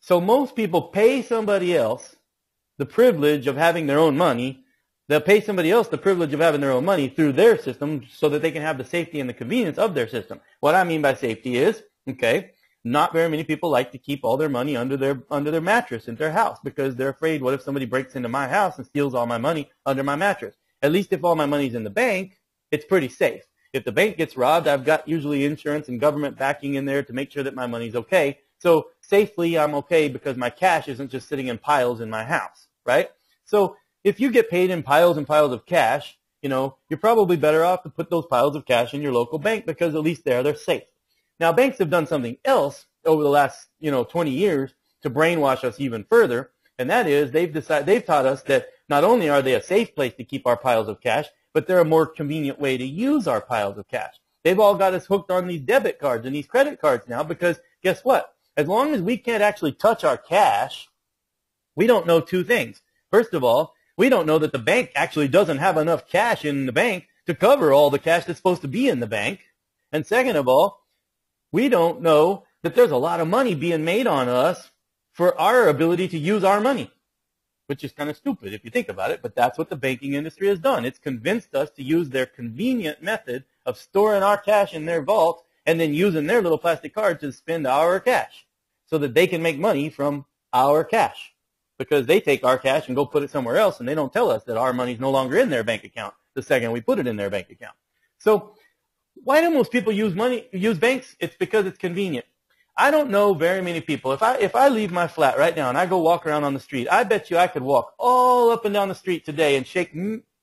So most people pay somebody else the privilege of having their own money. They'll pay somebody else the privilege of having their own money through their system so that they can have the safety and the convenience of their system. What I mean by safety is, not very many people like to keep all their money under their mattress in their house because they're afraid, what if somebody breaks into my house and steals all my money under my mattress? At least if all my money's in the bank, it's pretty safe. If the bank gets robbed, I've got usually insurance and government backing in there to make sure that my money's okay. So safely, I'm okay because my cash isn't just sitting in piles in my house, right? So if you get paid in piles and piles of cash, you're probably better off to put those piles of cash in your local bank because at least they're safe. Now, banks have done something else over the last, 20 years to brainwash us even further, and that is they've taught us that not only are they a safe place to keep our piles of cash, but they're a more convenient way to use our piles of cash. They've all got us hooked on these debit cards and these credit cards now because guess what? As long as we can't actually touch our cash, we don't know two things. First of all, we don't know that the bank actually doesn't have enough cash in the bank to cover all the cash that's supposed to be in the bank. And second of all, we don't know that there's a lot of money being made on us for our ability to use our money, which is kind of stupid if you think about it, but that's what the banking industry has done. It's convinced us to use their convenient method of storing our cash in their vault and then using their little plastic card to spend our cash so that they can make money from our cash, because they take our cash and go put it somewhere else, and they don't tell us that our money's no longer in their bank account the second we put it in their bank account. So why do most people use banks? It's because it's convenient. I don't know very many people. If I leave my flat right now and I go walk around on the street, I bet you I could walk all up and down the street today and shake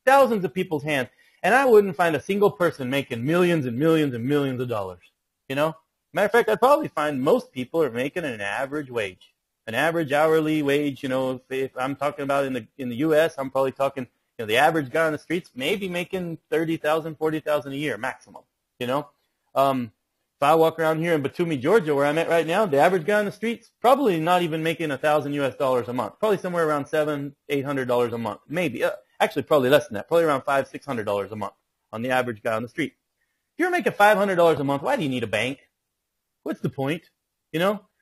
thousands of people's hands, and I wouldn't find a single person making millions and millions and millions of dollars. Matter of fact, I'd probably find most people are making an average wage, an average hourly wage. If I'm talking about in the U.S., I'm probably talking, the average guy on the streets maybe making $30,000, $40,000 a year maximum. If I walk around here in Batumi, Georgia, where I'm at right now, the average guy on the streets probably not even making $1,000 US a month. Probably somewhere around $700, $800 a month, maybe. Actually, probably less than that. Probably around $500, $600 a month on the average guy on the street. If you're making $500 a month, why do you need a bank? What's the point?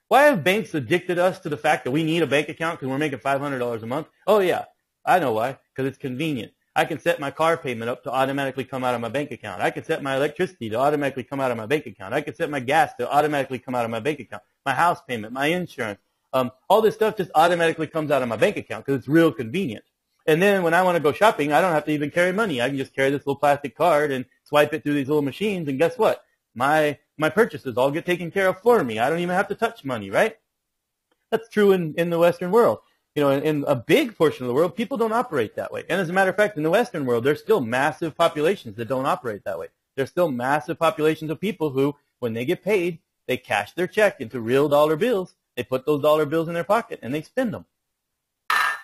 Why have banks addicted us to the fact that we need a bank account because we're making $500 a month? Oh yeah, I know why. Because it's convenient. I can set my car payment up to automatically come out of my bank account. I can set my electricity to automatically come out of my bank account. I can set my gas to automatically come out of my bank account. My house payment, my insurance, all this stuff just automatically comes out of my bank account because it's real convenient. And then when I want to go shopping, I don't have to even carry money. I can just carry this little plastic card and swipe it through these little machines, and guess what? My purchases all get taken care of for me. I don't even have to touch money, right? That's true in the Western world. In a big portion of the world, people don't operate that way. And as a matter of fact, in the Western world, there's still massive populations that don't operate that way. There's still massive populations of people who, when they get paid, they cash their check into real dollar bills. They put those dollar bills in their pocket, and they spend them.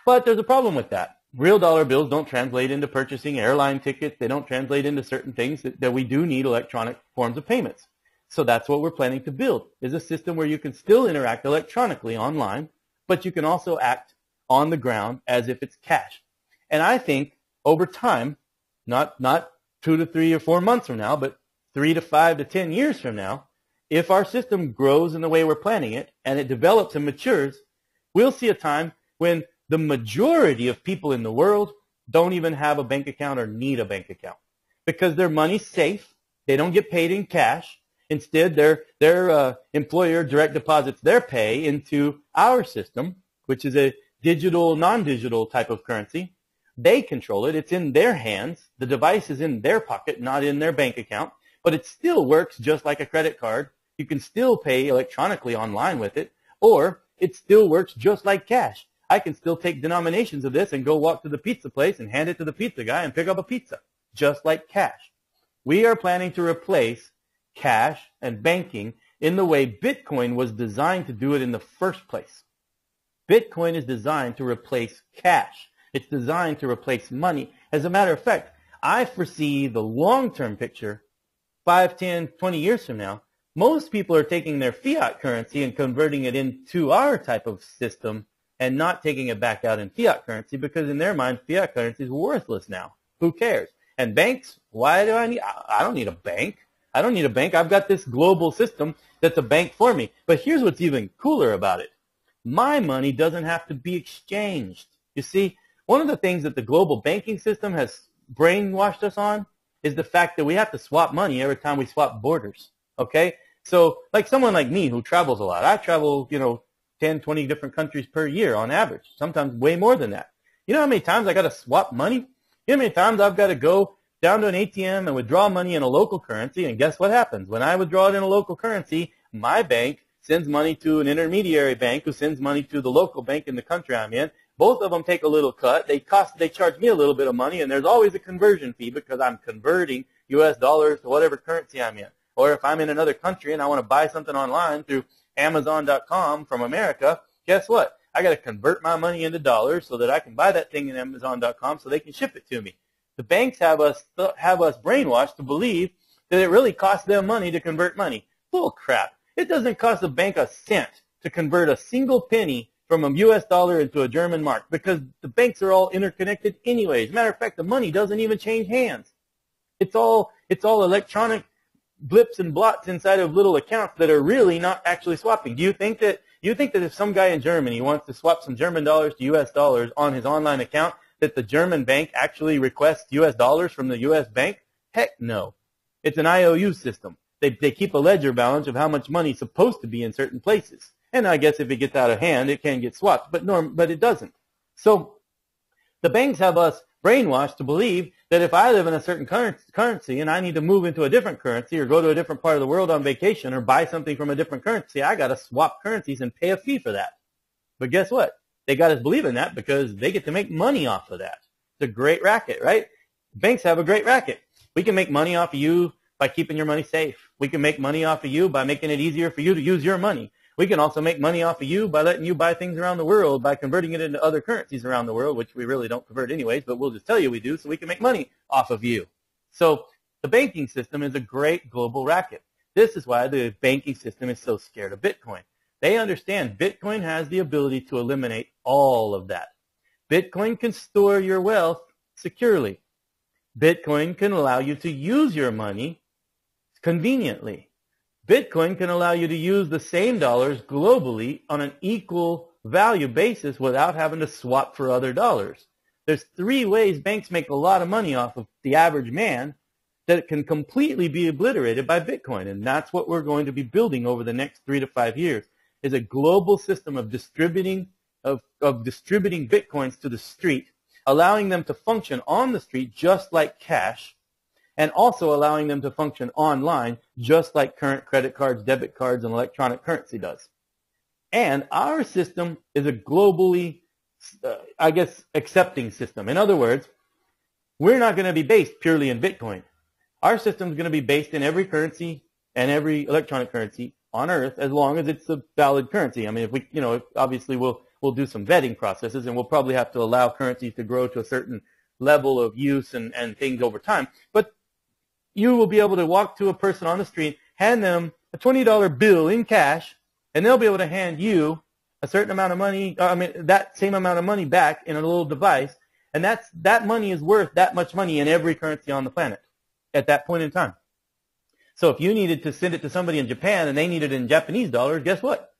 But there's a problem with that. Real dollar bills don't translate into purchasing airline tickets. They don't translate into certain things that we do need electronic forms of payments. So that's what we're planning to build, is a system where you can still interact electronically online, but you can also act on the ground as if it's cash. And I think over time, not 2 to 3 or 4 months from now, but 3 to 5 to 10 years from now, if our system grows in the way we're planning it and it develops and matures, we'll see a time when the majority of people in the world don't even have a bank account or need a bank account because their money's safe. They don't get paid in cash. Instead, their employer direct deposits their pay into our system, which is a digital, non-digital type of currency. They control it. It's in their hands. The device is in their pocket, not in their bank account. But it still works just like a credit card. You can still pay electronically online with it, or it still works just like cash. I can still take denominations of this and go walk to the pizza place and hand it to the pizza guy and pick up a pizza, just like cash. We are planning to replace cash and banking in the way Bitcoin was designed to do it in the first place. Bitcoin is designed to replace cash. It's designed to replace money. As a matter of fact, I foresee the long-term picture 5, 10, 20 years from now, most people are taking their fiat currency and converting it into our type of system and not taking it back out in fiat currency because in their mind, fiat currency is worthless now. Who cares? And banks, why do I need? I don't need a bank. I don't need a bank. I've got this global system that's a bank for me. But here's what's even cooler about it. My money doesn't have to be exchanged. You see, one of the things that the global banking system has brainwashed us on is the fact that we have to swap money every time we swap borders. Okay? So like someone like me who travels a lot, I travel, 10, 20 different countries per year on average, sometimes way more than that. You know how many times I got to swap money? You know how many times I've got to go down to an ATM and withdraw money in a local currency, and guess what happens? When I withdraw it in a local currency, my bank sends money to an intermediary bank who sends money to the local bank in the country I'm in. Both of them take a little cut. They charge me a little bit of money, and there's always a conversion fee because I'm converting U.S. dollars to whatever currency I'm in. Or if I'm in another country and I want to buy something online through Amazon.com from America, guess what? I got to convert my money into dollars so that I can buy that thing in Amazon.com so they can ship it to me. The banks have us brainwashed to believe that it really costs them money to convert money. Bull crap. It doesn't cost a bank a cent to convert a single penny from a U.S. dollar into a German mark because the banks are all interconnected anyways. Matter of fact, the money doesn't even change hands. It's all electronic blips and blots inside of little accounts that are really not actually swapping. Do you think that if some guy in Germany wants to swap some German dollars to U.S. dollars on his online account, that the German bank actually requests U.S. dollars from the U.S. bank? Heck no. It's an IOU system. They keep a ledger balance of how much money is supposed to be in certain places. And I guess if it gets out of hand, it can get swapped, but it doesn't. So the banks have us brainwashed to believe that if I live in a certain currency and I need to move into a different currency or go to a different part of the world on vacation or buy something from a different currency, I got to swap currencies and pay a fee for that. But guess what? They got us believing that because they get to make money off of that. It's a great racket, right? Banks have a great racket. We can make money off of you by keeping your money safe. We can make money off of you by making it easier for you to use your money. We can also make money off of you by letting you buy things around the world, by converting it into other currencies around the world, which we really don't convert anyways, but we'll just tell you we do so we can make money off of you. So the banking system is a great global racket. This is why the banking system is so scared of Bitcoin. They understand Bitcoin has the ability to eliminate all of that. Bitcoin can store your wealth securely. Bitcoin can allow you to use your money conveniently. Bitcoin can allow you to use the same dollars globally on an equal value basis without having to swap for other dollars. There's 3 ways banks make a lot of money off of the average man that can completely be obliterated by Bitcoin. And that's what we're going to be building over the next 3 to 5 years, is a global system of distributing Bitcoins to the street, allowing them to function on the street just like cash, and also allowing them to function online just like current credit cards, debit cards, and electronic currency does. And our system is a globally, accepting system. In other words, we're not going to be based purely in Bitcoin. Our system is going to be based in every currency and every electronic currency on Earth as long as it's a valid currency. I mean, if we, obviously we'll do some vetting processes and we'll probably have to allow currencies to grow to a certain level of use and things over time. But you will be able to walk to a person on the street, hand them a $20 bill in cash, and they'll be able to hand you a certain amount of money, that same amount of money back in a little device, and that money is worth that much money in every currency on the planet at that point in time. So if you needed to send it to somebody in Japan and they need it in Japanese dollars, guess what?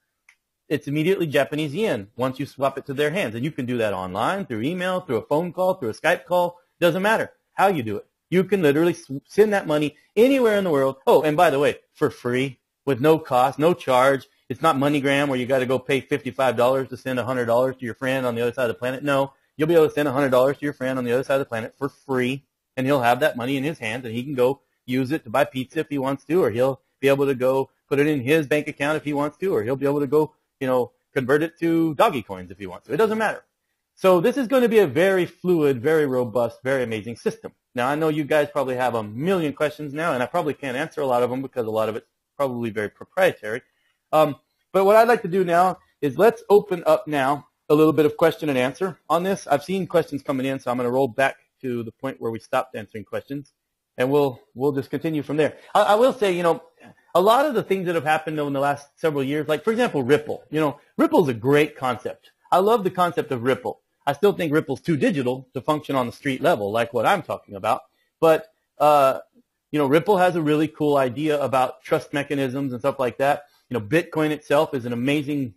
It's immediately Japanese yen once you swap it to their hands. And you can do that online, through email, through a phone call, through a Skype call. Doesn't matter how you do it. You can literally send that money anywhere in the world. Oh, and by the way, for free, with no cost, no charge. It's not MoneyGram where you got to go pay $55 to send $100 to your friend on the other side of the planet. No, you'll be able to send $100 to your friend on the other side of the planet for free, and he'll have that money in his hands, and he can go use it to buy pizza if he wants to, or he'll be able to go put it in his bank account if he wants to, or he'll be able to go, convert it to doggy coins if he wants to. It doesn't matter. So this is going to be a very fluid, very robust, very amazing system. Now, I know you guys probably have a million questions now, and I probably can't answer a lot of them because a lot of it's probably very proprietary. But what I'd like to do now is let's open up now a little bit of question and answer on this. I've seen questions coming in, so I'm going to roll back to the point where we stopped answering questions. and we'll just continue from there. I will say, you know, a lot of the things that have happened in the last several years, like for example, Ripple. You know, Ripple is a great concept. I love the concept of Ripple. I still think Ripple's too digital to function on the street level, like what I'm talking about. But you know, Ripple has a really cool idea about trust mechanisms and stuff like that. You know, Bitcoin itself is an amazing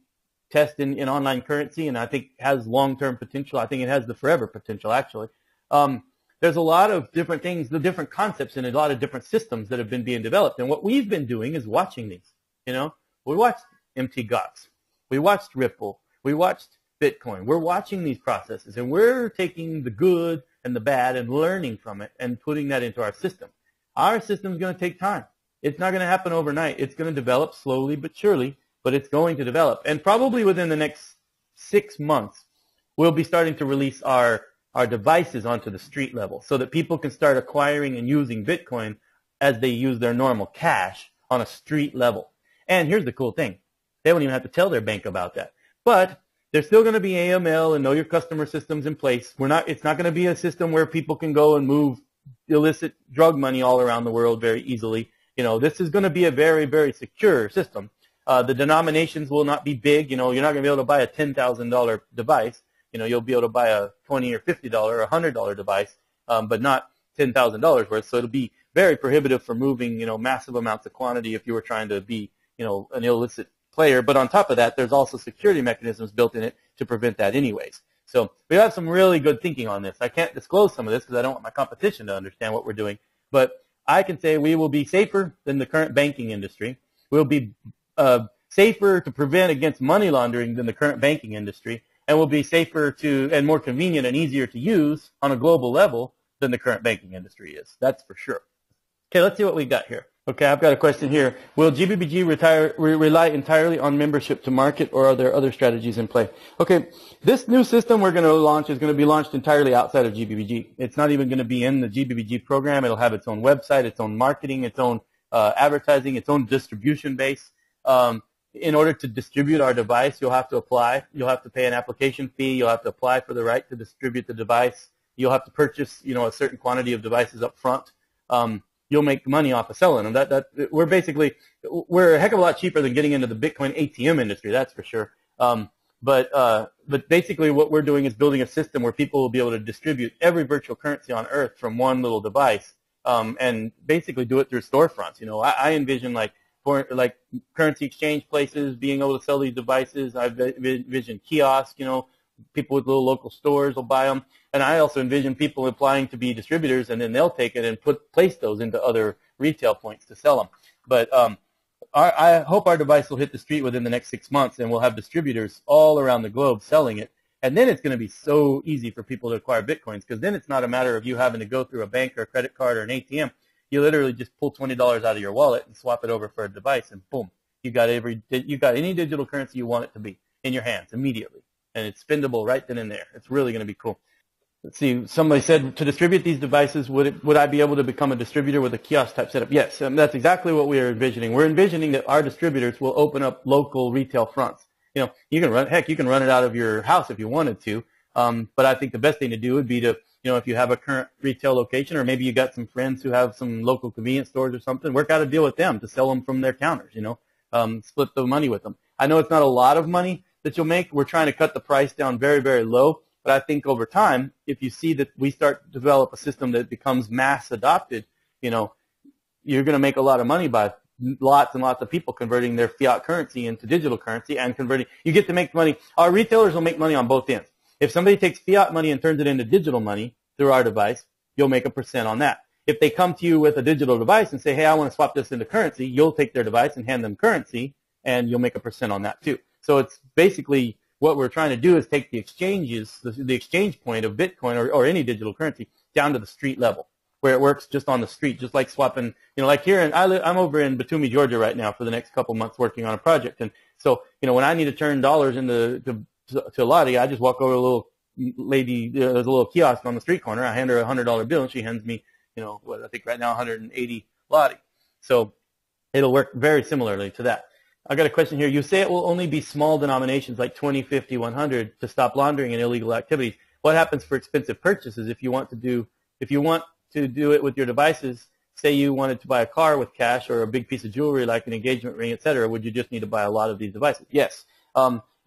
test in online currency, and I think has long-term potential. I think it has the forever potential, actually. There's a lot of different things, the different concepts, and a lot of different systems that have been being developed. And what we've been doing is watching these. You know, we watched MTGOX, we watched Ripple, we watched Bitcoin. We're watching these processes, and we're taking the good and the bad and learning from it and putting that into our system. Our system is going to take time. It's not going to happen overnight. It's going to develop slowly but surely, but it's going to develop. And probably within the next 6 months, we'll be starting to release our devices onto the street level so that people can start acquiring and using Bitcoin as they use their normal cash on a street level. And here's the cool thing. They won't even have to tell their bank about that. But there's still going to be AML and know your customer systems in place. It's not going to be a system where people can go and move illicit drug money all around the world very easily. You know, this is going to be a very, very secure system. The denominations will not be big. You know, you're not going to be able to buy a $10,000 device. You know, you'll be able to buy a $20 or $50 or $100 device, but not $10,000 worth. So it'll be very prohibitive for moving, you know, massive amounts of quantity if you were trying to be, you know, an illicit player. But on top of that, there's also security mechanisms built in it to prevent that anyways. So we have some really good thinking on this. I can't disclose some of this because I don't want my competition to understand what we're doing. But I can say we will be safer than the current banking industry. We'll be safer to prevent against money laundering than the current banking industry. And will be safer to and more convenient and easier to use on a global level than the current banking industry is. That's for sure. Okay, let's see what we got here. Okay, I've got a question here. Will GBBG rely entirely on membership to market, or are there other strategies in play? Okay, this new system we're going to launch is going to be launched entirely outside of GBBG. It's not even going to be in the GBBG program. It'll have its own website, its own marketing, its own advertising, its own distribution base. In order to distribute our device, you'll have to apply. You'll have to pay an application fee. You'll have to apply for the right to distribute the device. You'll have to purchase, you know, a certain quantity of devices up front. You'll make money off of selling them. We're a heck of a lot cheaper than getting into the Bitcoin ATM industry, that's for sure. But basically what we're doing is building a system where people will be able to distribute every virtual currency on Earth from one little device, and basically do it through storefronts. You know, I envision like currency exchange places being able to sell these devices. I envision kiosks, you know, people with little local stores will buy them. And I also envision people applying to be distributors, and then they'll take it and place those into other retail points to sell them. But I hope our device will hit the street within the next 6 months, and we'll have distributors all around the globe selling it. And then it's going to be so easy for people to acquire Bitcoins, because then it's not a matter of you having to go through a bank or a credit card or an ATM. You literally just pull $20 out of your wallet and swap it over for a device, and boom, you got any digital currency you want it to be in your hands immediately, and it's spendable right then and there. It's really going to be cool. Let's see. Somebody said to distribute these devices, would I be able to become a distributor with a kiosk type setup? Yes, that's exactly what we are envisioning. We're envisioning that our distributors will open up local retail fronts. You know, you can run it out of your house if you wanted to. But I think the best thing to do would be to, you know, if you have a current retail location, or maybe you got some friends who have some local convenience stores or something, work out a deal with them to sell them from their counters, you know, split the money with them. I know it's not a lot of money that you'll make. We're trying to cut the price down very, very low. But I think over time, if you see that we start to develop a system that becomes mass adopted, you know, you're going to make a lot of money by lots and lots of people converting their fiat currency into digital currency and converting. You get to make money. Our retailers will make money on both ends. If somebody takes fiat money and turns it into digital money through our device, you'll make a % on that. If they come to you with a digital device and say, hey, I want to swap this into currency, you'll take their device and hand them currency, and you'll make a % on that too. So it's basically what we're trying to do is take the exchanges, the exchange point of Bitcoin or any digital currency down to the street level, where it works just on the street, just like swapping, you know, like here, I'm over in Batumi, Georgia right now for the next couple months working on a project. And so, you know, when I need to turn dollars to Lottie, I just walk over to a little lady, there's a little kiosk on the street corner. I hand her a $100 bill, and she hands me, you know, what I think right now 180 Lottie. So it'll work very similarly to that. I got a question here. You say it will only be small denominations like 20, 50, 100 to stop laundering and illegal activities. What happens for expensive purchases if you want to do it with your devices say you wanted to buy a car with cash or a big piece of jewelry like an engagement ring, etc., would you just need to buy a lot of these devices? Yes.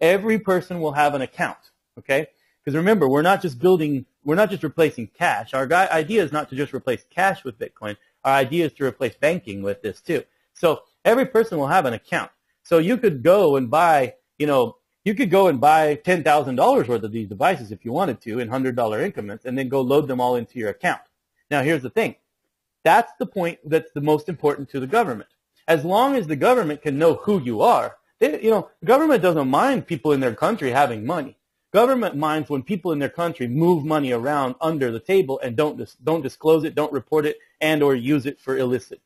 Every person will have an account, okay? Because remember, we're not just replacing cash. Our idea is not to just replace cash with Bitcoin. Our idea is to replace banking with this too. So every person will have an account. So you could go and buy, $10,000 worth of these devices if you wanted to in $100 increments and then go load them all into your account. Now here's the thing. That's the point that's the most important to the government. As long as the government can know who you are, the government doesn't mind people in their country having money. Government minds when people in their country move money around under the table and don't disclose it, don't report it, and or use it for illicit,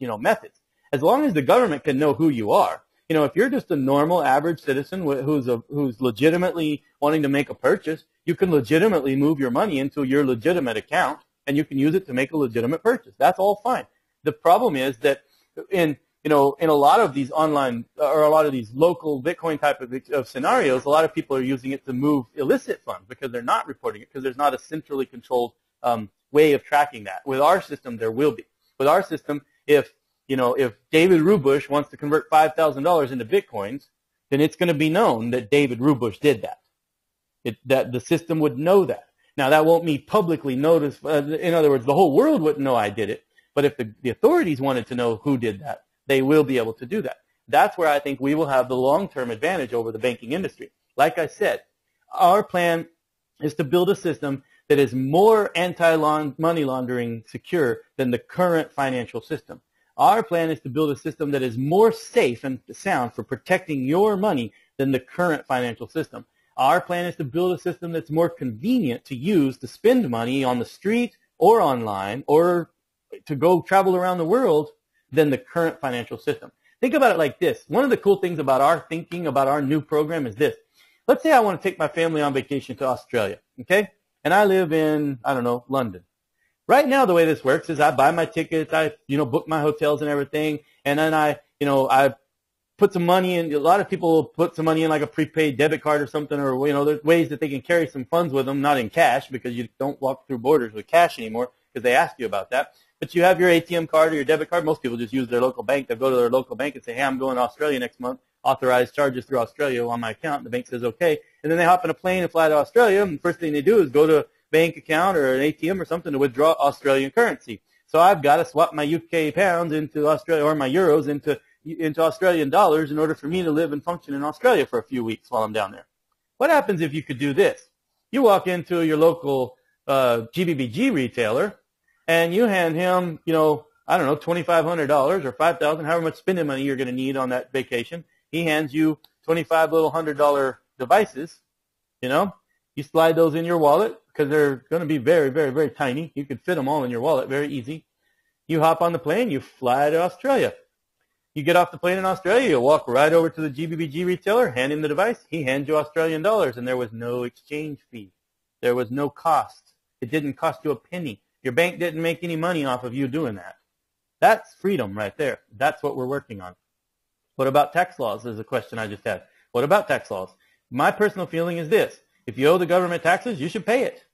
methods. As long as the government can know who you are, if you're just a normal average citizen who's legitimately wanting to make a purchase, you can legitimately move your money into your legitimate account and you can use it to make a legitimate purchase. That's all fine. The problem is that in a lot of these online or a lot of these local Bitcoin type of scenarios, a lot of people are using it to move illicit funds because they're not reporting it because there's not a centrally controlled way of tracking that. With our system, there will be. With our system, if David Ruebesh wants to convert $5,000 into Bitcoins, then it's going to be known that David Ruebesh did that. That the system would know that. Now, that won't be publicly noticed. In other words, the whole world wouldn't know I did it. But if the authorities wanted to know who did that, they will be able to do that. That's where I think we will have the long-term advantage over the banking industry. Like I said, our plan is to build a system that is more anti-money laundering secure than the current financial system. Our plan is to build a system that is more safe and sound for protecting your money than the current financial system. Our plan is to build a system that's more convenient to use to spend money on the street or online or to go travel around the world than the current financial system. Think about it like this. One of the cool things about our thinking about our new program is this. Let's say I want to take my family on vacation to Australia, okay? And I live in, London. Right now, the way this works is I buy my tickets, I, book my hotels and everything, and then I put some money in. A lot of people put some money in like a prepaid debit card or something, or, there's ways that they can carry some funds with them, not in cash because you don't walk through borders with cash anymore because they ask you about that. But you have your ATM card or your debit card. Most people just use their local bank. They'll go to their local bank and say, hey, I'm going to Australia next month. Authorized charges through Australia on my account. And the bank says, okay. And then they hop in a plane and fly to Australia. And the first thing they do is go to a bank account or an ATM or something to withdraw Australian currency. So I've got to swap my UK pounds into Australia or my euros into Australian dollars in order for me to live and function in Australia for a few weeks while I'm down there. What happens if you could do this? You walk into your local GBBG retailer and you hand him, $2,500 or $5,000, however much spending money you're going to need on that vacation. He hands you 25 little $100 devices, You slide those in your wallet because they're going to be very, very, very tiny. You can fit them all in your wallet, very easy. You hop on the plane, you fly to Australia. You get off the plane in Australia, you walk right over to the GBBG retailer, hand him the device. He hands you Australian dollars, and there was no exchange fee. There was no cost. It didn't cost you a penny. Your bank didn't make any money off of you doing that. That's freedom right there. That's what we're working on. What about tax laws is a question I just had. What about tax laws? My personal feeling is this. If you owe the government taxes, you should pay it.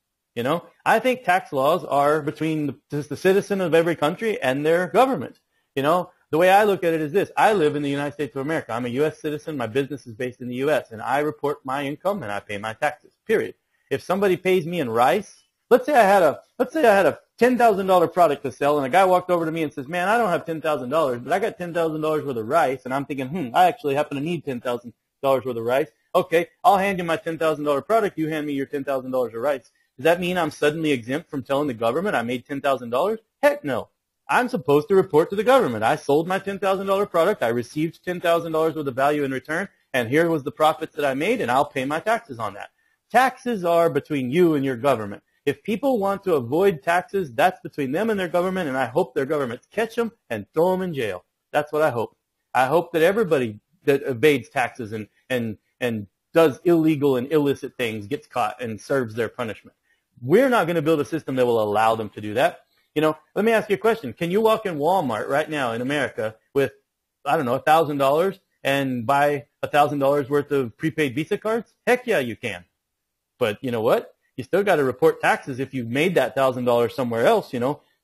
I think tax laws are between the citizen of every country and their government. The way I look at it is this. I live in the United States of America. I'm a U.S. citizen. My business is based in the U.S. and I report my income and I pay my taxes, period. If somebody pays me in rice, let's say I had a $10,000 product to sell and a guy walked over to me and says, man, I don't have $10,000, but I got $10,000 worth of rice. And I'm thinking, I actually happen to need $10,000 worth of rice. Okay, I'll hand you my $10,000 product. You hand me your $10,000 of rice. Does that mean I'm suddenly exempt from telling the government I made $10,000? Heck no. I'm supposed to report to the government. I sold my $10,000 product. I received $10,000 worth of value in return, and here was the profits that I made, and I'll pay my taxes on that. Taxes are between you and your government. If people want to avoid taxes, that's between them and their government, and I hope their governments catch them and throw them in jail. That's what I hope. I hope that everybody that evades taxes and does illegal and illicit things gets caught and serves their punishment. We're not going to build a system that will allow them to do that. Let me ask you a question. Can you walk in Walmart right now in America with, $1,000 and buy $1,000 worth of prepaid Visa cards? Heck yeah, you can. But you know what? You still got to report taxes if you've made that $1,000 somewhere else,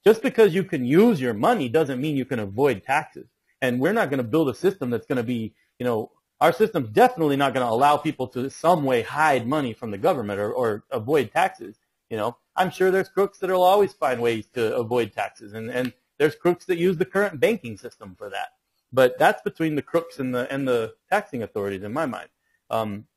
Just because you can use your money doesn't mean you can avoid taxes. And we're not going to build a system that's going to be, our system's definitely not going to allow people to some way hide money from the government or avoid taxes. I'm sure there's crooks that will always find ways to avoid taxes, and there's crooks that use the current banking system for that. But that's between the crooks and the taxing authorities in my mind.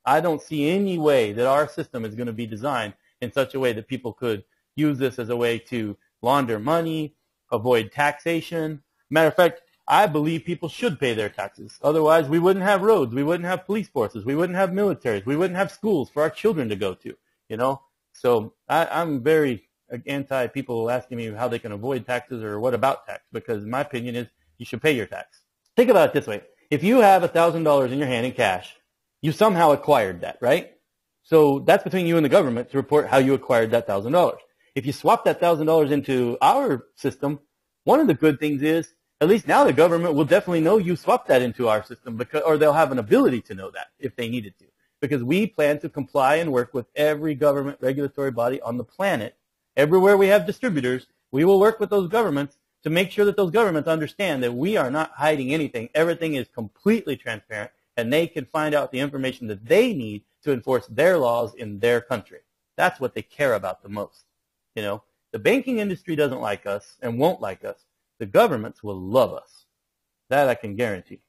I don't see any way that our system is going to be designed in such a way that people could use this as a way to launder money, avoid taxation. Matter of fact, I believe people should pay their taxes. Otherwise, we wouldn't have roads, we wouldn't have police forces, we wouldn't have militaries, we wouldn't have schools for our children to go to, So I'm very anti people asking me how they can avoid taxes or what about tax, because my opinion is you should pay your tax. Think about it this way. If you have $1,000 in your hand in cash, you somehow acquired that, right? So that's between you and the government to report how you acquired that $1,000. If you swap that $1,000 into our system, one of the good things is, at least now the government will definitely know you swapped that into our system, or they'll have an ability to know that if they needed to. Because we plan to comply and work with every government regulatory body on the planet. Everywhere we have distributors, we will work with those governments to make sure that those governments understand that we are not hiding anything. Everything is completely transparent, and they can find out the information that they need to enforce their laws in their country. That's what they care about the most. The banking industry doesn't like us and won't like us. The governments will love us. That I can guarantee.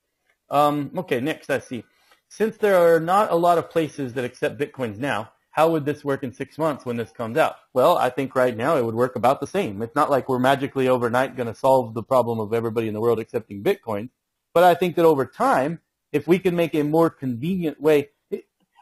Okay, next I see. Since there are not a lot of places that accept Bitcoins now, how would this work in 6 months when this comes out? Well, I think right now it would work about the same. It's not like we're magically overnight going to solve the problem of everybody in the world accepting Bitcoin. But I think that over time, if we can make a more convenient way,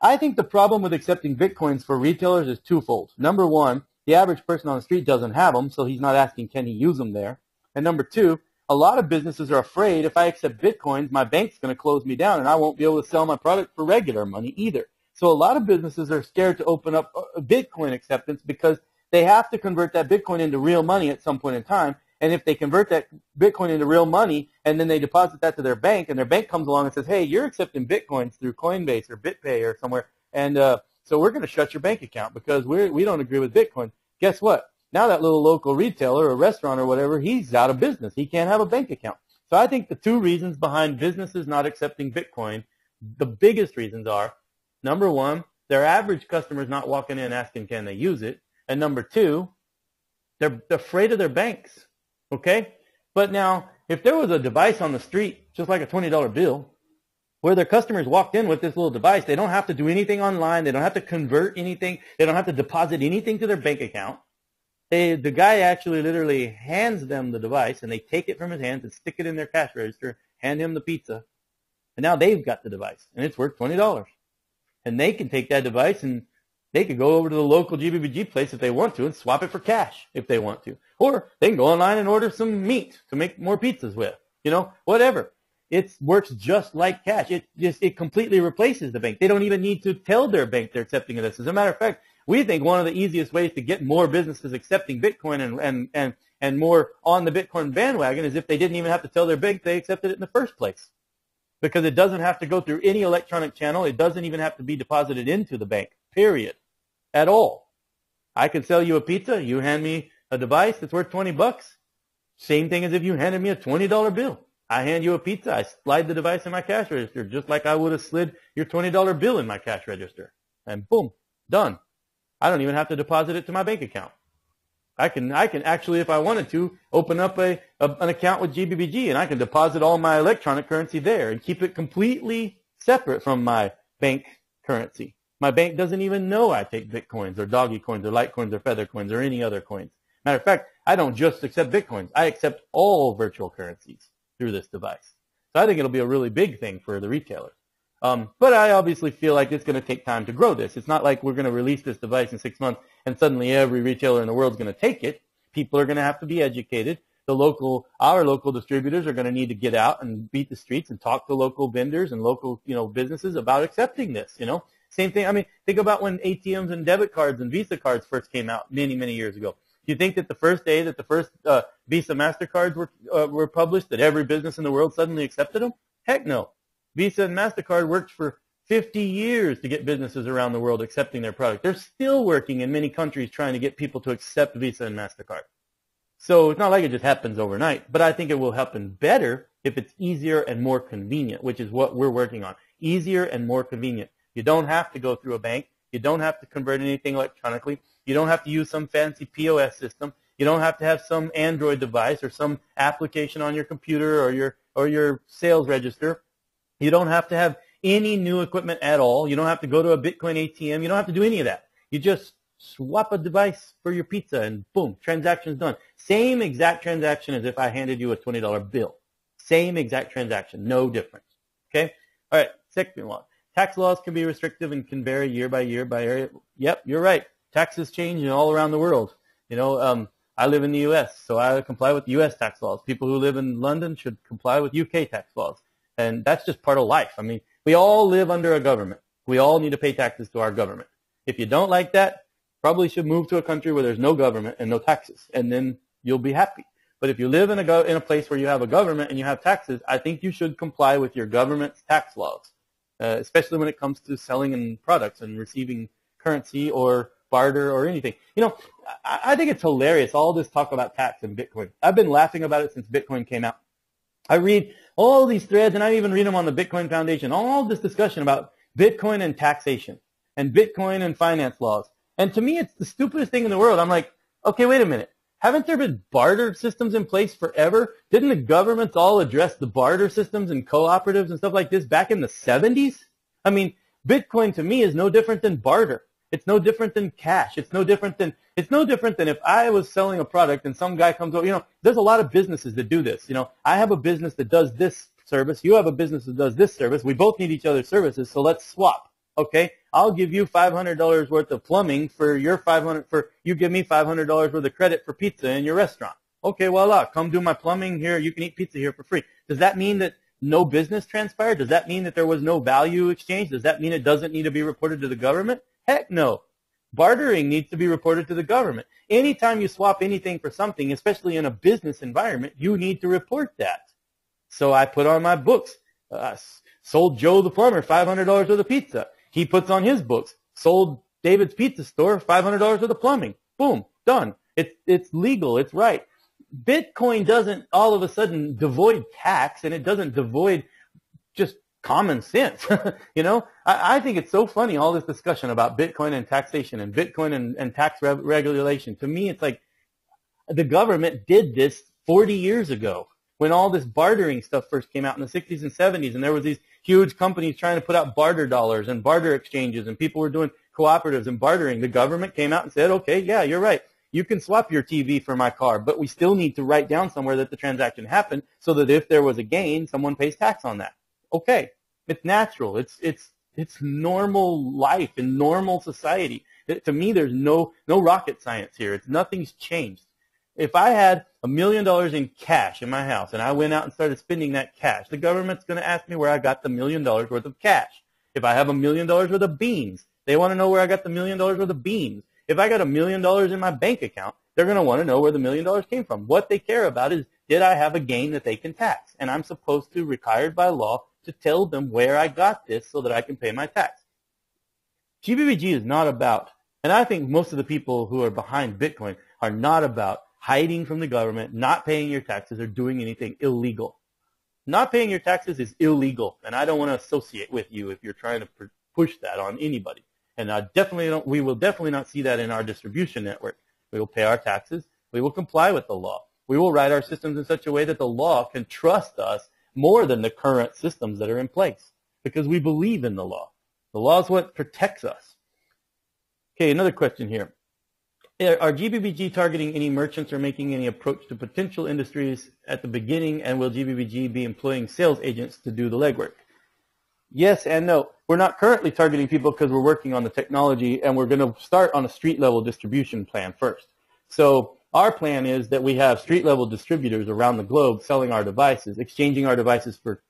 I think the problem with accepting Bitcoins for retailers is twofold. Number one, the average person on the street doesn't have them, so he's not asking, can he use them there? And number two, a lot of businesses are afraid if I accept Bitcoins, my bank's going to close me down and I won't be able to sell my product for regular money either. So a lot of businesses are scared to open up Bitcoin acceptance because they have to convert that Bitcoin into real money at some point in time. And if they convert that Bitcoin into real money and then they deposit that to their bank and their bank comes along and says, hey, you're accepting Bitcoins through Coinbase or BitPay or somewhere, and so we're going to shut your bank account because we don't agree with Bitcoin. Guess what? Now that little local retailer or restaurant or whatever, he's out of business. He can't have a bank account. So I think the two reasons behind businesses not accepting Bitcoin, the biggest reasons are, number one, their average customer is not walking in asking, can they use it? And number two, they're afraid of their banks. Okay? But now, if there was a device on the street, just like a $20 bill, where their customers walked in with this little device, they don't have to do anything online. They don't have to convert anything. They don't have to deposit anything to their bank account. The guy actually literally hands them the device, and they take it from his hands and stick it in their cash register, hand him the pizza, and now they've got the device, and it's worth $20. And they can take that device, and they could go over to the local GBBG place if they want to and swap it for cash if they want to. Or they can go online and order some meat to make more pizzas with, whatever. It works just like cash. It completely replaces the bank. They don't even need to tell their bank they're accepting this. As a matter of fact, we think one of the easiest ways to get more businesses accepting Bitcoin and more on the Bitcoin bandwagon is if they didn't even have to tell their bank they accepted it in the first place. Because it doesn't have to go through any electronic channel. It doesn't even have to be deposited into the bank, period, at all. I can sell you a pizza. You hand me a device that's worth $20. Same thing as if you handed me a $20 bill. I hand you a pizza. I slide the device in my cash register just like I would have slid your $20 bill in my cash register. And boom, done. I don't even have to deposit it to my bank account. I can actually, if I wanted to, open up an account with GBBG and I can deposit all my electronic currency there and keep it completely separate from my bank currency. My bank doesn't even know I take Bitcoins or doggy coins or Litecoins or Feather coins or any other coins. Matter of fact, I don't just accept Bitcoins. I accept all virtual currencies through this device. So I think it'll be a really big thing for the retailers. But I obviously feel like it's going to take time to grow this. It's not like we're going to release this device in 6 months and suddenly every retailer in the world is going to take it. People are going to have to be educated. Our local distributors are going to need to get out and beat the streets and talk to local vendors and local, businesses about accepting this, Same thing. I mean, think about when ATMs and debit cards and Visa cards first came out many, many years ago. Do you think that the first day that the first Visa MasterCards were published that every business in the world suddenly accepted them? Heck no. Visa and MasterCard worked for 50 years to get businesses around the world accepting their product. They're still working in many countries trying to get people to accept Visa and MasterCard. So it's not like it just happens overnight, but I think it will happen better if it's easier and more convenient, which is what we're working on. Easier and more convenient. You don't have to go through a bank. You don't have to convert anything electronically. You don't have to use some fancy POS system. You don't have to have some Android device or some application on your computer or your sales register. You don't have to have any new equipment at all. You don't have to go to a Bitcoin ATM. You don't have to do any of that. You just swap a device for your pizza and boom, transaction's done. Same exact transaction as if I handed you a $20 bill. Same exact transaction, no difference. Okay? All right, second law. Tax laws can be restrictive and can vary year by year by area. Yep, you're right. Taxes change all around the world. I live in the U.S., so I comply with U.S. tax laws. People who live in London should comply with U.K. tax laws. And that's just part of life. I mean, we all live under a government. We all need to pay taxes to our government. If you don't like that, probably should move to a country where there's no government and no taxes, and then you'll be happy. But if you live in a place where you have a government and you have taxes, I think you should comply with your government's tax laws, especially when it comes to selling in products and receiving currency or barter or anything. I think it's hilarious, all this talk about tax and Bitcoin. I've been laughing about it since Bitcoin came out. I read all these threads, and I even read them on the Bitcoin Foundation, all this discussion about Bitcoin and taxation and Bitcoin and finance laws. And to me, it's the stupidest thing in the world. I'm like, okay, wait a minute. Haven't there been barter systems in place forever? Didn't the governments all address the barter systems and cooperatives and stuff like this back in the 70s? I mean, Bitcoin to me is no different than barter. It's no different than cash. It's no different than if I was selling a product and some guy comes over. There's a lot of businesses that do this. I have a business that does this service. You have a business that does this service. We both need each other's services, so let's swap. Okay, I'll give you $500 worth of plumbing for you give me $500 worth of credit for pizza in your restaurant. Okay, voila, come do my plumbing here. You can eat pizza here for free. Does that mean that no business transpired? Does that mean that there was no value exchange? Does that mean it doesn't need to be reported to the government? Heck no. Bartering needs to be reported to the government. Anytime you swap anything for something, especially in a business environment, you need to report that. So I put on my books, sold Joe the plumber $500 worth of pizza. He puts on his books, sold David's Pizza Store $500 worth of plumbing. Boom, done. It's legal. It's right. Bitcoin doesn't all of a sudden devoid tax, and it doesn't devoid just common sense. I think it's so funny, all this discussion about Bitcoin and taxation and Bitcoin and tax regulation. To me, it's like the government did this 40 years ago when all this bartering stuff first came out in the 60s and 70s, and there was these huge companies trying to put out barter dollars and barter exchanges, and people were doing cooperatives and bartering. The government came out and said, okay, yeah, you're right. You can swap your TV for my car, but we still need to write down somewhere that the transaction happened so that if there was a gain, someone pays tax on that. Okay, it's natural. It's normal life in normal society. To me, there's no rocket science here. Nothing's changed. If I had $1 million in cash in my house and I went out and started spending that cash, the government's going to ask me where I got the $1 million worth of cash. If I have $1 million worth of beans, they want to know where I got the $1 million worth of beans. If I got $1 million in my bank account, they're going to want to know where the $1 million came from. What they care about is, did I have a gain that they can tax? And I'm supposed to, required by law, to tell them where I got this so that I can pay my tax. GBBG is not about, and I think most of the people who are behind Bitcoin are not about hiding from the government, not paying your taxes, or doing anything illegal. Not paying your taxes is illegal, and I don't want to associate with you if you're trying to push that on anybody. And we will definitely not see that in our distribution network. We will pay our taxes. We will comply with the law. We will write our systems in such a way that the law can trust us more than the current systems that are in place, because we believe in the law. The law is what protects us. Okay, another question here. Are GBBG targeting any merchants or making any approach to potential industries at the beginning, and will GBBG be employing sales agents to do the legwork? Yes and no. We're not currently targeting people because we're working on the technology, and we're going to start on a street-level distribution plan first. So our plan is that we have street-level distributors around the globe selling our devices, exchanging our devices for,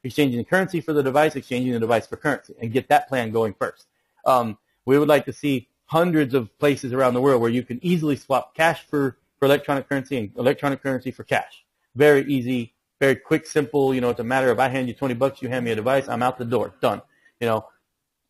exchanging the currency for the device, exchanging the device for currency, and get that plan going first. We would like to see hundreds of places around the world where you can easily swap cash for electronic currency and electronic currency for cash. Very easy, very quick, simple. It's a matter of I hand you $20, you hand me a device, I'm out the door, done.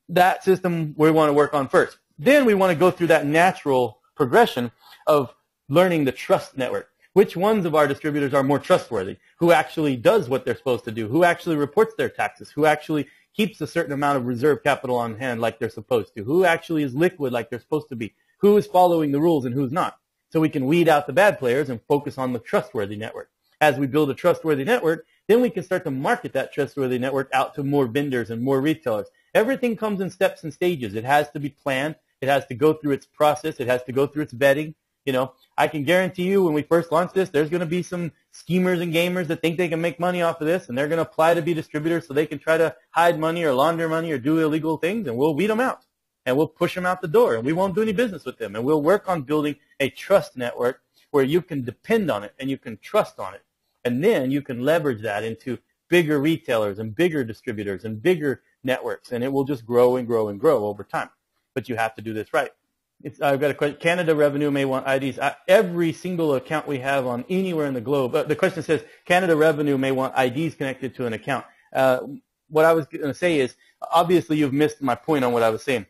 That system we want to work on first. Then we want to go through that natural progression of learning the trust network. Which ones of our distributors are more trustworthy? Who actually does what they're supposed to do? Who actually reports their taxes? Who actually keeps a certain amount of reserve capital on hand like they're supposed to? Who actually is liquid like they're supposed to be? Who is following the rules and who's not? So we can weed out the bad players and focus on the trustworthy network. As we build a trustworthy network, then we can start to market that trustworthy network out to more vendors and more retailers. Everything comes in steps and stages. It has to be planned. It has to go through its process. It has to go through its vetting. You know, I can guarantee you when we first launch this, there's going to be some schemers and gamers that think they can make money off of this, and they're going to apply to be distributors so they can try to hide money or launder money or do illegal things, and we'll weed them out. And we'll push them out the door, and we won't do any business with them. And we'll work on building a trust network where you can depend on it and you can trust on it. And then you can leverage that into bigger retailers and bigger distributors and bigger networks, and it will just grow and grow and grow over time. But you have to do this right. I've got a question. Canada Revenue may want IDs. Every single account we have on anywhere in the globe. The question says, Canada Revenue may want IDs connected to an account. What I was going to say is, obviously you've missed my point on what I was saying.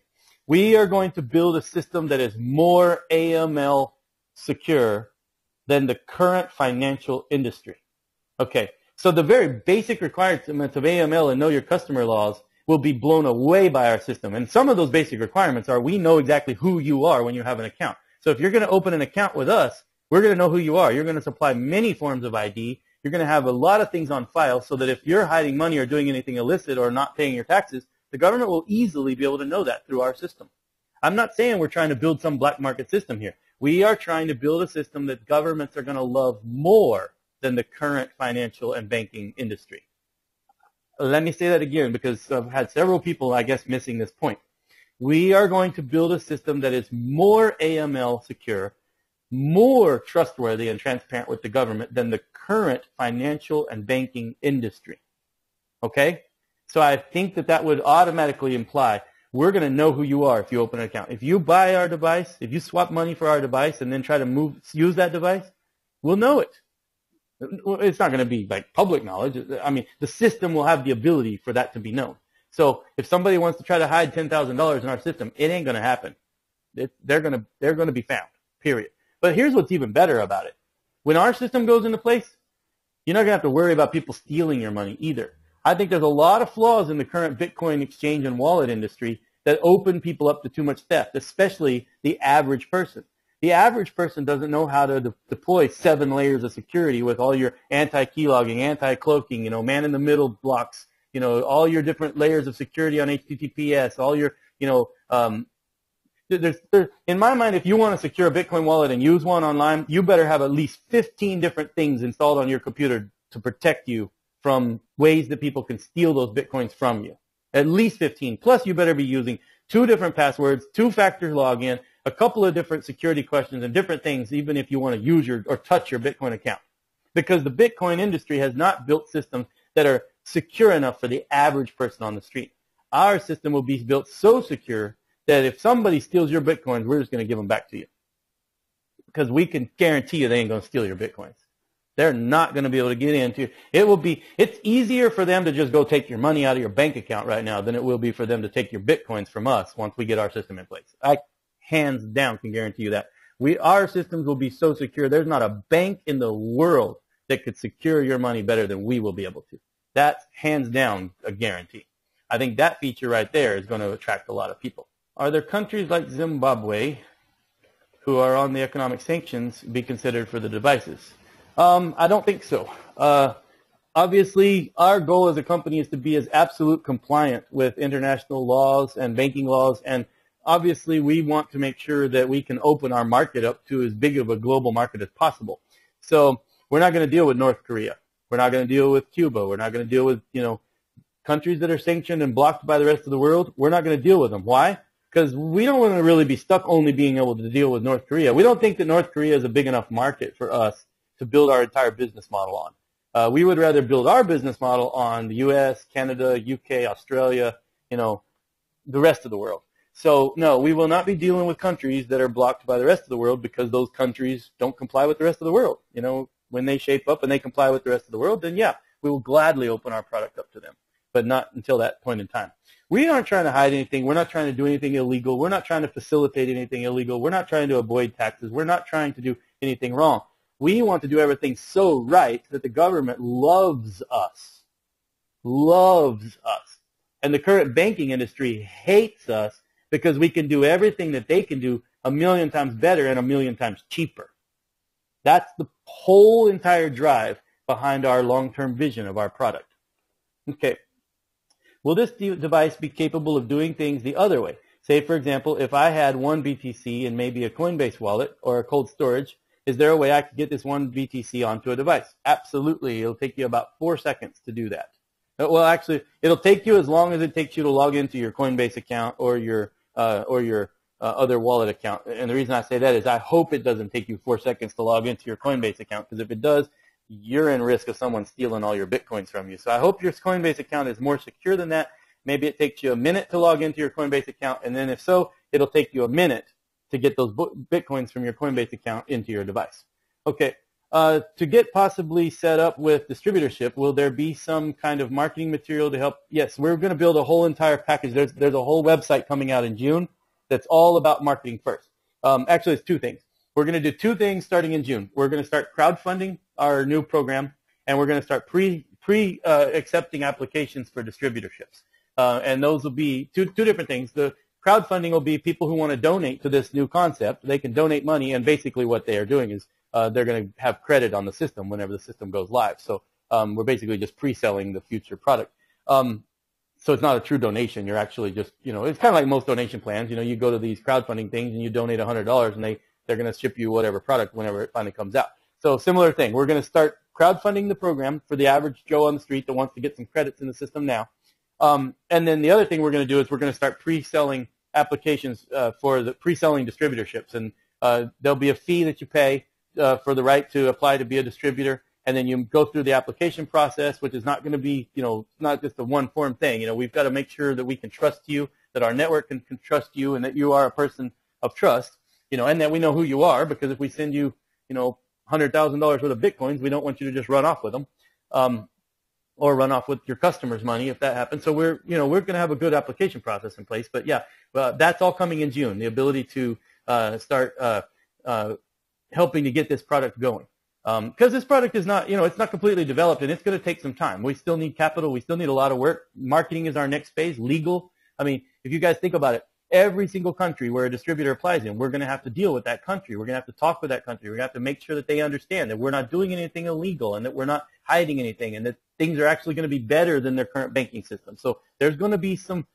We are going to build a system that is more AML secure than the current financial industry. Okay, so the very basic requirements of AML and know your customer laws will be blown away by our system. And some of those basic requirements are we know exactly who you are when you have an account. So if you're going to open an account with us, we're going to know who you are. You're going to supply many forms of ID. You're going to have a lot of things on file so that if you're hiding money or doing anything illicit or not paying your taxes, the government will easily be able to know that through our system. I'm not saying we're trying to build some black market system here. We are trying to build a system that governments are going to love more than the current financial and banking industry. Let me say that again because I've had several people, I guess, missing this point. We are going to build a system that is more AML secure, more trustworthy and transparent with the government than the current financial and banking industry. Okay? So I think that that would automatically imply we're going to know who you are if you open an account. If you buy our device, if you swap money for our device and then try to use that device, we'll know it. It's not going to be like public knowledge. I mean, the system will have the ability for that to be known. So if somebody wants to try to hide $10,000 in our system, it ain't going to happen. They're going to be found, period. But here's what's even better about it. When our system goes into place, you're not going to have to worry about people stealing your money either. I think there's a lot of flaws in the current Bitcoin exchange and wallet industry that open people up to too much theft, especially the average person. The average person doesn't know how to deploy 7 layers of security with all your anti-keylogging, anti-cloaking, man-in-the-middle blocks, all your different layers of security on HTTPS, all your, in my mind, if you want to secure a Bitcoin wallet and use one online, you better have at least 15 different things installed on your computer to protect you from ways that people can steal those Bitcoins from you. At least 15. Plus, you better be using 2 different passwords, 2-factor login, a couple of different security questions and different things, even if you want to use or touch your Bitcoin account. Because the Bitcoin industry has not built systems that are secure enough for the average person on the street. Our system will be built so secure that if somebody steals your Bitcoins, we're just going to give them back to you. Because we can guarantee you they ain't going to steal your Bitcoins. They're not going to be able to get into it. It's easier for them to just go take your money out of your bank account right now than it will be for them to take your Bitcoins from us once we get our system in place. I hands down can guarantee you that. Our systems will be so secure, there's not a bank in the world that could secure your money better than we will be able to. That's hands down a guarantee. I think that feature right there is going to attract a lot of people. Are there countries like Zimbabwe who are on the economic sanctions be considered for the devices? I don't think so. Obviously, our goal as a company is to be as absolute compliant with international laws and banking laws, and obviously we want to make sure that we can open our market up to as big of a global market as possible. So we're not going to deal with North Korea. We're not going to deal with Cuba. We're not going to deal with, countries that are sanctioned and blocked by the rest of the world. We're not going to deal with them. Why? Because we don't want to really be stuck only being able to deal with North Korea. We don't think that North Korea is a big enough market for us to build our entire business model on. We would rather build our business model on the U.S., Canada, UK, Australia, the rest of the world. So, no, we will not be dealing with countries that are blocked by the rest of the world because those countries don't comply with the rest of the world. When they shape up and they comply with the rest of the world, then, yeah, we will gladly open our product up to them, but not until that point in time. We aren't trying to hide anything. We're not trying to do anything illegal. We're not trying to facilitate anything illegal. We're not trying to avoid taxes. We're not trying to do anything wrong. We want to do everything so right that the government loves us. Loves us. And the current banking industry hates us because we can do everything that they can do a million times better and a million times cheaper. That's the whole entire drive behind our long-term vision of our product. Okay. Will this device be capable of doing things the other way? Say, for example, if I had one BTC and maybe a Coinbase wallet or a cold storage, is there a way I could get this one BTC onto a device? Absolutely. It'll take you about 4 seconds to do that. Well, actually, it'll take you as long as it takes you to log into your Coinbase account or your other wallet account. And the reason I say that is I hope it doesn't take you 4 seconds to log into your Coinbase account, because if it does, you're in risk of someone stealing all your Bitcoins from you. So I hope your Coinbase account is more secure than that. Maybe it takes you a minute to log into your Coinbase account, and then if so, it'll take you a minute to get those Bitcoins from your Coinbase account into your device. Okay, to get possibly set up with distributorship, will there be some kind of marketing material to help? Yes, we're going to build a whole entire package. There's a whole website coming out in June that's all about marketing first. Actually, it's two things. We're going to do two things starting in June. We're going to start crowdfunding our new program, and we're going to start accepting applications for distributorships. And those will be two different things. The crowdfunding will be people who want to donate to this new concept. They can donate money, and basically what they are doing is they're going to have credit on the system whenever the system goes live. So we're basically just pre-selling the future product. So it's not a true donation. You're actually just, it's kind of like most donation plans. You go to these crowdfunding things and you donate $100, and they're going to ship you whatever product whenever it finally comes out. So similar thing. We're going to start crowdfunding the program for the average Joe on the street that wants to get some credits in the system now. And then the other thing we're going to do is we're going to start pre-selling applications for the pre-selling distributorships. And there'll be a fee that you pay for the right to apply to be a distributor. And then you go through the application process, which is not going to be, not just a one-form thing. We've got to make sure that we can trust you, that our network can trust you, and that you are a person of trust, and that we know who you are, because if we send you, $100,000 worth of Bitcoins, we don't want you to just run off with them. Or run off with your customers' money if that happens. So we're going to have a good application process in place. But yeah, that's all coming in June. The ability to start helping to get this product going, because this product is not, it's not completely developed, and it's going to take some time. We still need capital. We still need a lot of work. Marketing is our next phase. Legal. I mean, if you guys think about it, every single country where a distributor applies in, we're going to have to deal with that country. We're going to have to talk with that country. We're going to have to make sure that they understand that we're not doing anything illegal, and that we're not hiding anything, and that things are actually going to be better than their current banking system. So there's going to be some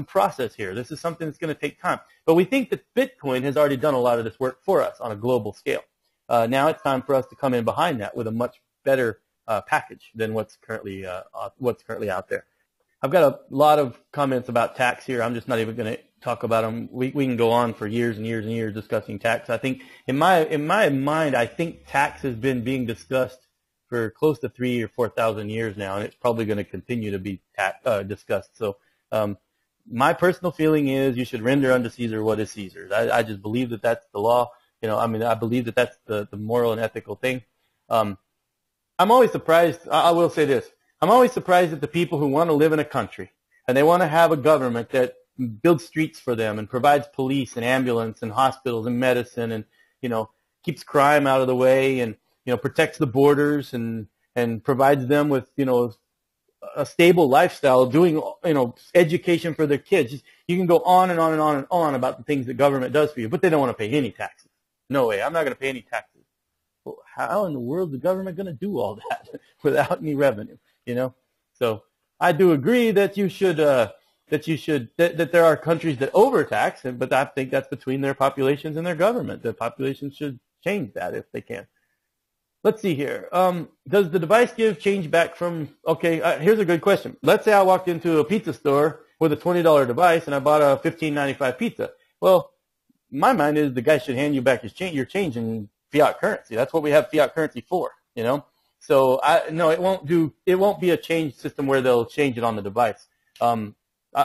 process here. This is something that's going to take time. But we think that Bitcoin has already done a lot of this work for us on a global scale. Now it's time for us to come in behind that with a much better package than what's currently out there. I've got a lot of comments about tax here. I'm just not even going to talk about them. We can go on for years and years and years discussing tax. I think in my mind, I think tax has been being discussed for close to 3,000 or 4,000 years now, and it's probably going to continue to be discussed. So my personal feeling is you should render unto Caesar what is Caesar's. I just believe that that's the law. I believe that that's the moral and ethical thing. I'm always surprised. I will say this. I'm always surprised at the people who want to live in a country and they want to have a government that builds streets for them and provides police and ambulance and hospitals and medicine and, keeps crime out of the way and, protects the borders and provides them with, a stable lifestyle, doing, education for their kids. You can go on and on and on and on about the things the government does for you, but they don't want to pay any taxes. No way. I'm not going to pay any taxes. Well, how in the world is the government going to do all that without any revenue? So I do agree that that there are countries that overtax, but I think that's between their populations and their government. The populations should change that if they can. Let's see here. Does the device give change back from, here's a good question. Let's say I walked into a pizza store with a $20 device and I bought a $15.95 pizza. Well, my mind is the guy should hand you back your change in fiat currency. That's what we have fiat currency for, So no, it won't be a change system where they'll change it on the device.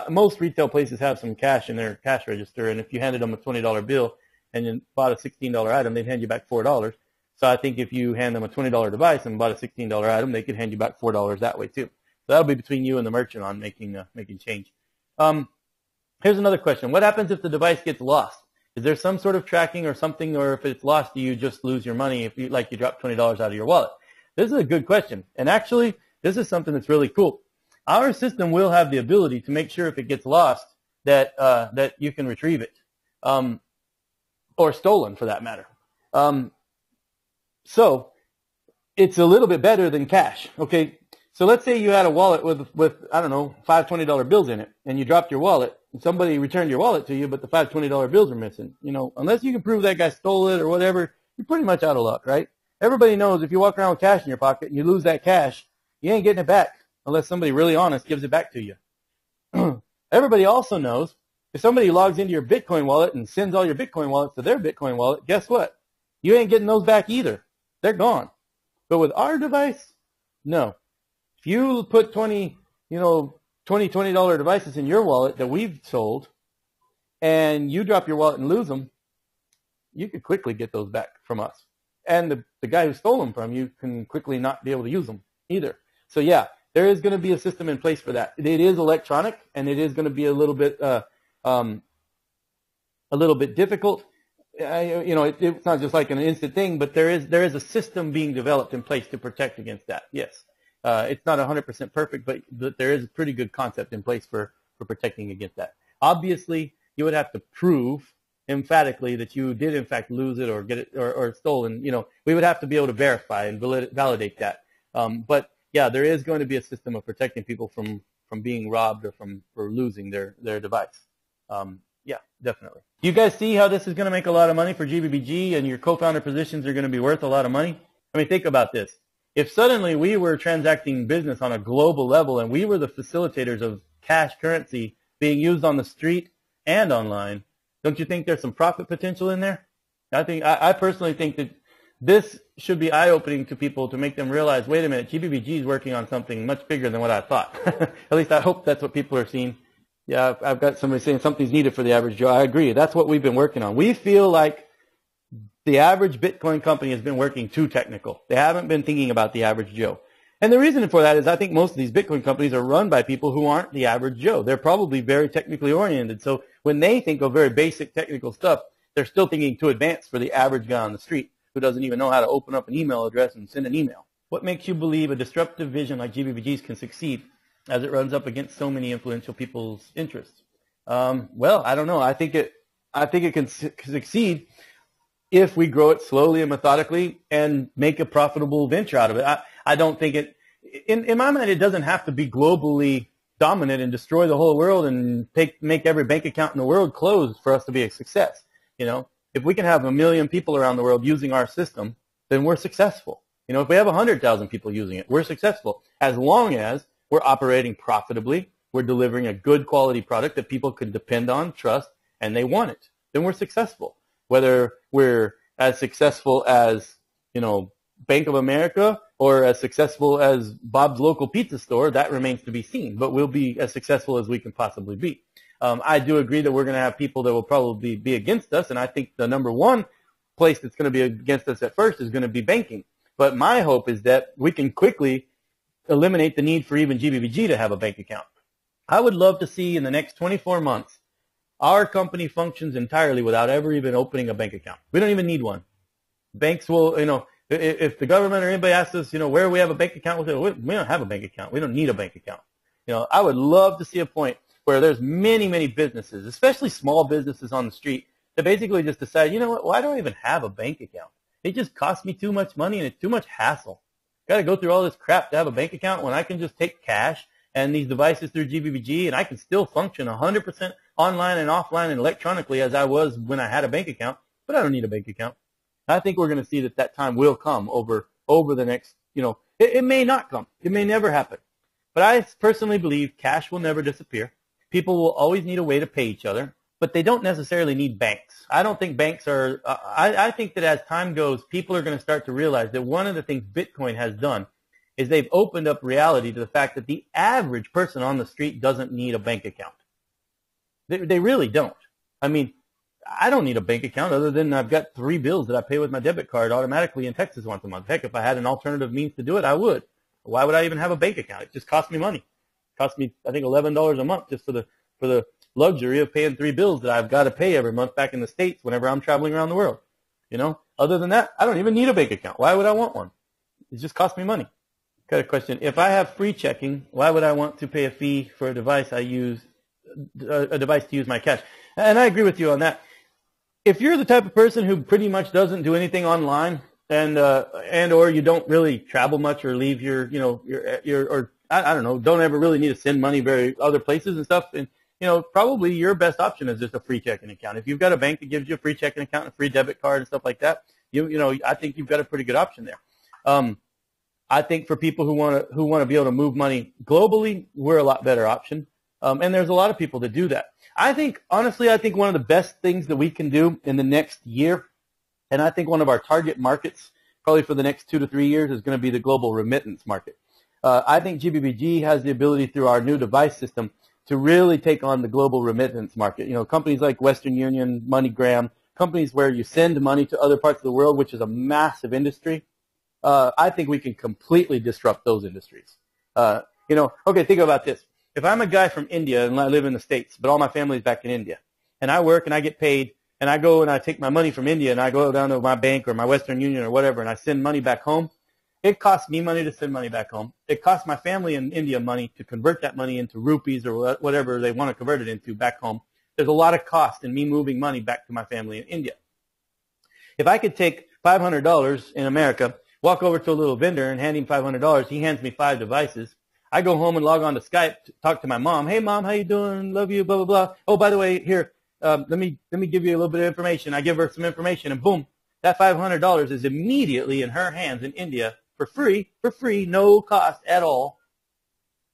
Most retail places have some cash in their cash register, and if you handed them a $20 bill and you bought a $16 item, they'd hand you back $4. So I think if you hand them a $20 device and bought a $16 item, they could hand you back $4 that way too. So that'll be between you and the merchant on making change. Here's another question. What happens if the device gets lost? Is there some sort of tracking or something, or if it's lost, do you just lose your money if you drop $20 out of your wallet? This is a good question. And actually, this is something that's really cool. Our system will have the ability to make sure if it gets lost that that you can retrieve it, or stolen for that matter. So it's a little bit better than cash. Okay, so let's say you had a wallet with I don't know, $5 $20 bills in it, and you dropped your wallet, and somebody returned your wallet to you, but the $5 $20 bills are missing. You know, unless you can prove that guy stole it or whatever, you're pretty much out of luck, right? Everybody knows if you walk around with cash in your pocket and you lose that cash, you ain't getting it back unless somebody really honest gives it back to you. Everybody also knows if somebody logs into your Bitcoin wallet and sends all your Bitcoin wallets to their Bitcoin wallet, guess what? You ain't getting those back either. They're gone. But with our device, no. If you put $20 devices in your wallet that we've sold, and you drop your wallet and lose them, you could quickly get those back from us. And the guy who stole them from you can quickly not be able to use them either. So yeah, there is going to be a system in place for that. It is electronic, and it is going to be a little bit difficult. It's not just like an instant thing, but there is a system being developed in place to protect against that. Yes, it's not 100% perfect, but there is a pretty good concept in place for protecting against that. Obviously, you would have to prove emphatically that you did in fact lose it or get it or stolen. You know, we would have to be able to verify and validate that. But yeah, there is going to be a system of protecting people from being robbed or for losing their device. Yeah, definitely. Do you guys see how this is going to make a lot of money for GBBG, and your co-founder positions are going to be worth a lot of money? I mean, think about this. If suddenly we were transacting business on a global level and we were the facilitators of cash currency being used on the street and online, don't you think there's some profit potential in there? I personally think that this should be eye-opening to people to make them realize, wait a minute, GBBG is working on something much bigger than what I thought. At least I hope that's what people are seeing. Yeah, I've got somebody saying something's needed for the average Joe. I agree. That's what we've been working on. We feel like the average Bitcoin company has been working too technical. They haven't been thinking about the average Joe. And the reason for that is I think most of these Bitcoin companies are run by people who aren't the average Joe. They're probably very technically oriented. So when they think of very basic technical stuff, they're still thinking too advanced for the average guy on the street who doesn't even know how to open up an email address and send an email. What makes you believe a disruptive vision like GBBG's can succeed as it runs up against so many influential people's interests? Well, I don't know. I think it can succeed if we grow it slowly and methodically and make a profitable venture out of it. I don't think it, in my mind, it doesn't have to be globally dominant and destroy the whole world and make every bank account in the world closed for us to be a success. You know, if we can have 1 million people around the world using our system, then we're successful. You know, if we have 100,000 people using it, we're successful as long as we're operating profitably, we're delivering a good quality product that people can depend on, trust, and they want it. Then we're successful. Whether we're as successful as, Bank of America or as successful as Bob's local pizza store, that remains to be seen. But we'll be as successful as we can possibly be. I do agree that we're going to have people that will probably be against us, and I think the number one place that's going to be against us at first is going to be banking. But my hope is that we can quickly eliminate the need for even GBBG to have a bank account. I would love to see in the next 24 months our company functions entirely without ever even opening a bank account. We don't even need one. Banks will, if the government or anybody asks us, where we have a bank account, we'll say, we don't have a bank account. We don't need a bank account. I would love to see a point where there's many, many businesses, especially small businesses on the street, that basically just decide, you know what, why do I even have a bank account? It just costs me too much money and it's too much hassle. Got to go through all this crap to have a bank account when I can just take cash and these devices through GBBG, and I can still function 100% online and offline and electronically as I was when I had a bank account, but I don't need a bank account. I think we're going to see that time will come over the next, it may not come. It may never happen. But I personally believe cash will never disappear. People will always need a way to pay each other, but they don't necessarily need banks. I don't think banks are, I think that as time goes, people are going to start to realize that one of the things Bitcoin has done is they've opened up reality to the fact that the average person on the street doesn't need a bank account. They really don't. I mean, I don't need a bank account other than I've got 3 bills that I pay with my debit card automatically in Texas once a month. Heck, if I had an alternative means to do it, I would. Why would I even have a bank account? It just costs me money. It costs me, I think, $11 a month just for the luxury of paying 3 bills that I've got to pay every month back in the States whenever I'm traveling around the world. You know, other than that, I don't even need a bank account. Why would I want one? It just costs me money. Got a question. If I have free checking, why would I want to pay a fee for a device I use, a device to use my cash? And I agree with you on that. If you're the type of person who pretty much doesn't do anything online and or you don't really travel much or leave your, you know, or I don't know, don't ever really need to send money very other places and stuff, and you know, probably your best option is just a free checking account. If you've got a bank that gives you a free checking account and a free debit card and stuff like that, you know, I think you've got a pretty good option there. I think for people who want to be able to move money globally, we're a lot better option. And there's a lot of people that do that. I think, honestly, I think one of the best things that we can do in the next year, and I think one of our target markets probably for the next 2 to 3 years is going to be the global remittance market. I think GBBG has the ability through our new device system to really take on the global remittance market. You know, companies like Western Union, MoneyGram, companies where you send money to other parts of the world, which is a massive industry. I think we can completely disrupt those industries. You know, okay, think about this. If I'm a guy from India and I live in the States, but all my family's back in India, and I work and I get paid, and I go and I take my money from India and I go down to my bank or my Western Union or whatever, and I send money back home, it costs me money to send money back home. It costs my family in India money to convert that money into rupees or whatever they want to convert it into back home. There's a lot of cost in me moving money back to my family in India. If I could take $500 in America, walk over to a little vendor and hand him $500, he hands me 5 devices. I go home and log on to Skype, talk to my mom. Hey, Mom, how you doing? Love you, blah, blah, blah. Oh, by the way, here, let me give you a little bit of information. I give her some information, and boom, that $500 is immediately in her hands in India for free, no cost at all.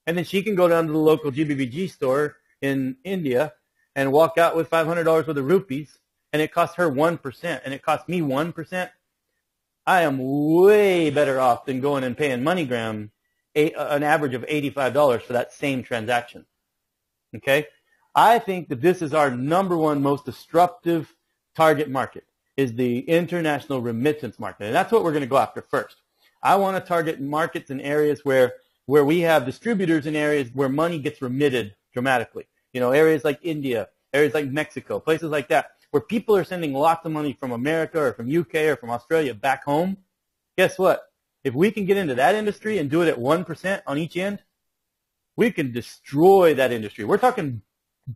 And then she can go down to the local GBBG store in India and walk out with $500 worth of rupees, and it costs her 1%, and it costs me 1%. I am way better off than going and paying MoneyGram an average of $85 for that same transaction. Okay? I think that this is our #1 most disruptive target market, is the international remittance market. And that's what we're going to go after first. I want to target markets in areas where we have distributors in areas where money gets remitted dramatically. You know, areas like India, areas like Mexico, places like that, where people are sending lots of money from America or from UK or from Australia back home. Guess what? If we can get into that industry and do it at 1% on each end, we can destroy that industry. We're talking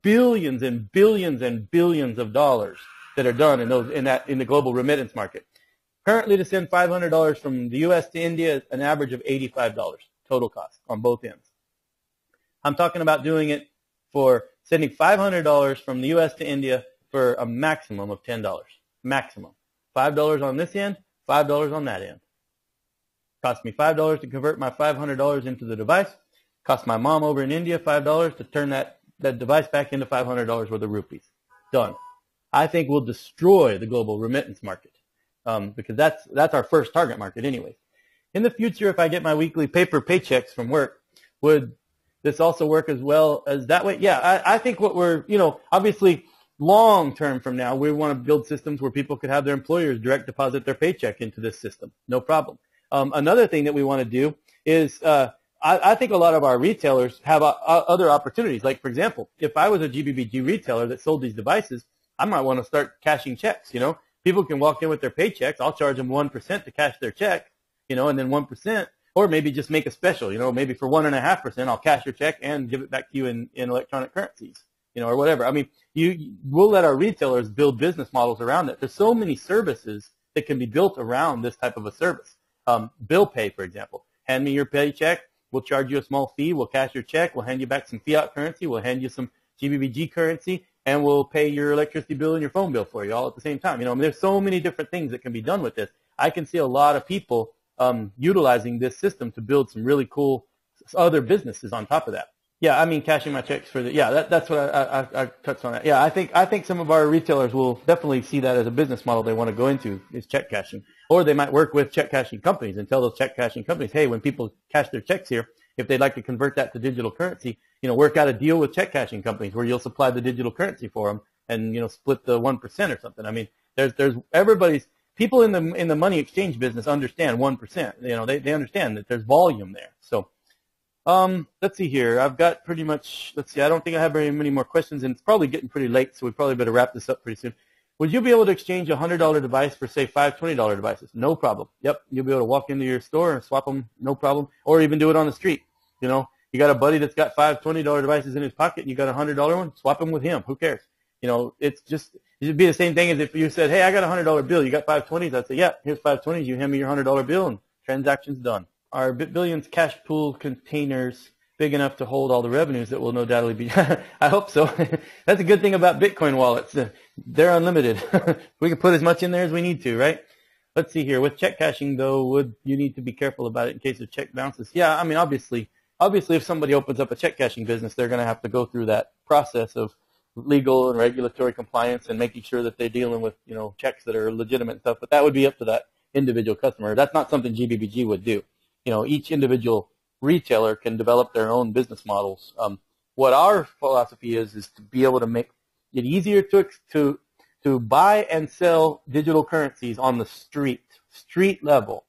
billions and billions and billions of dollars that are done in the global remittance market. Currently, to send $500 from the U.S. to India is an average of $85 total cost on both ends. I'm talking about doing it for sending $500 from the U.S. to India for a maximum of $10. Maximum. $5 on this end, $5 on that end. Cost me $5 to convert my $500 into the device. Cost my mom over in India $5 to turn that device back into $500 worth of rupees. Done. I think we'll destroy the global remittance market because that's our first target market anyway. In the future, if I get my weekly paper paychecks from work, would this also work as well as that way? Yeah, I think what we're, you know, obviously long term from now, we want to build systems where people could have their employers direct deposit their paycheck into this system. No problem. Another thing that we want to do is I think a lot of our retailers have other opportunities. Like, for example, if I was a GBBG retailer that sold these devices, I might want to start cashing checks. You know, people can walk in with their paychecks. I'll charge them 1% to cash their check, you know, and then 1%, or maybe just make a special, you know, maybe for 1.5%, I'll cash your check and give it back to you in electronic currencies, you know, or whatever. I mean, we'll let our retailers build business models around it. There's so many services that can be built around this type of a service. Bill pay, for example. Hand me your paycheck. We'll charge you a small fee. We'll cash your check. We'll hand you back some fiat currency. We'll hand you some GBBG currency, and we'll pay your electricity bill and your phone bill for you all at the same time. You know, I mean, there's so many different things that can be done with this. I can see a lot of people utilizing this system to build some really cool other businesses on top of that. Yeah, I mean, cashing my checks for that's what I touched on that. Yeah, I think some of our retailers will definitely see that as a business model they want to go into, is check cashing. Or they might work with check cashing companies and tell those check cashing companies, hey, when people cash their checks here, if they'd like to convert that to digital currency, you know, work out a deal with check cashing companies where you'll supply the digital currency for them and, you know, split the 1% or something. I mean, there's people in the money exchange business understand 1%. You know, they understand that there's volume there. So Let's see here. I've got pretty much, let's see, I don't think I have very many more questions, and it's probably getting pretty late, so we probably better wrap this up pretty soon. Would you be able to exchange a $100 device for, say, five $20 devices? No problem. Yep, you'll be able to walk into your store and swap them, no problem, or even do it on the street. You know, you got a buddy that's got five $20 devices in his pocket, and you got a $100 one, swap them with him. Who cares? You know, it's just, it'd be the same thing as if you said, hey, I got a $100 bill, you got five 20s. I'd say, yeah, here's five 20s, you hand me your $100 bill, and transaction's done. Are BitBillion's cash pool containers big enough to hold all the revenues that will no doubtly be? I hope so. That's a good thing about Bitcoin wallets. They're unlimited. We can put as much in there as we need to, right? Let's see here. With check cashing, though, would you need to be careful about it in case of check bounces? Yeah, I mean, obviously, if somebody opens up a check cashing business, they're going to have to go through that process of legal and regulatory compliance and making sure that they're dealing with, you know, checks that are legitimate and stuff. But that would be up to that individual customer. That's not something GBBG would do. You know, each individual retailer can develop their own business models. What our philosophy is to be able to make it easier to buy and sell digital currencies on the street level,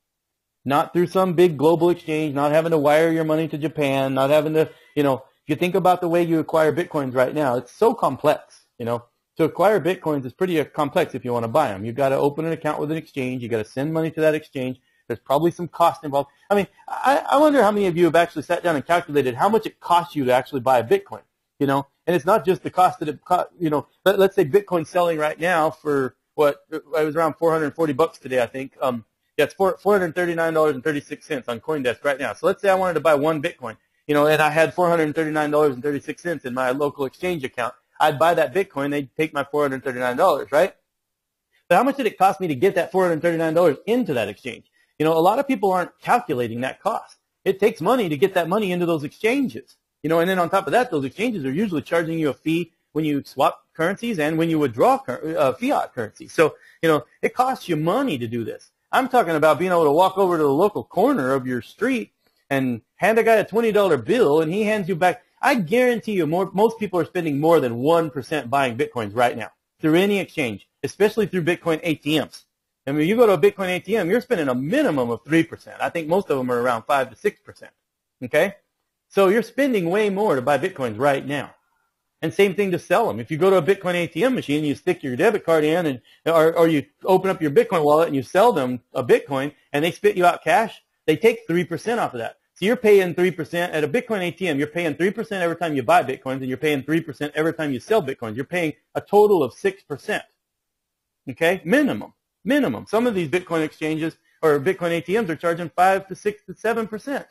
not through some big global exchange, not having to wire your money to Japan, not having to, you know, if you think about the way you acquire Bitcoins right now, it's so complex, you know. To acquire Bitcoins is pretty complex if you want to buy them. You've got to open an account with an exchange. You've got to send money to that exchange. There's probably some cost involved. I mean, I wonder how many of you have actually sat down and calculated how much it costs you to actually buy a Bitcoin, you know? And it's not just the cost that it cost, you know, let's say Bitcoin's selling right now for what, it was around $440 today, I think. Yeah, it's $439.36 on CoinDesk right now. So let's say I wanted to buy one Bitcoin, you know, and I had $439.36 in my local exchange account. I'd buy that Bitcoin, they'd take my $439, right? But how much did it cost me to get that $439 into that exchange? You know, a lot of people aren't calculating that cost. It takes money to get that money into those exchanges. You know, and then on top of that, those exchanges are usually charging you a fee when you swap currencies and when you withdraw fiat currency. So, you know, it costs you money to do this. I'm talking about being able to walk over to the local corner of your street and hand a guy a $20 bill and he hands you back. I guarantee you most people are spending more than 1% buying Bitcoins right now through any exchange, especially through Bitcoin ATMs. I mean, you go to a Bitcoin ATM, you're spending a minimum of 3%. I think most of them are around 5 to 6%. Okay? So you're spending way more to buy Bitcoins right now. And same thing to sell them. If you go to a Bitcoin ATM machine, you stick your debit card in, and or you open up your Bitcoin wallet and you sell them a Bitcoin, and they spit you out cash, they take 3% off of that. So you're paying 3% at a Bitcoin ATM. You're paying 3% every time you buy Bitcoins, and you're paying 3% every time you sell Bitcoins. You're paying a total of 6%. Okay? Minimum. Some of these Bitcoin exchanges or Bitcoin ATMs are charging 5 to 6 to 7%.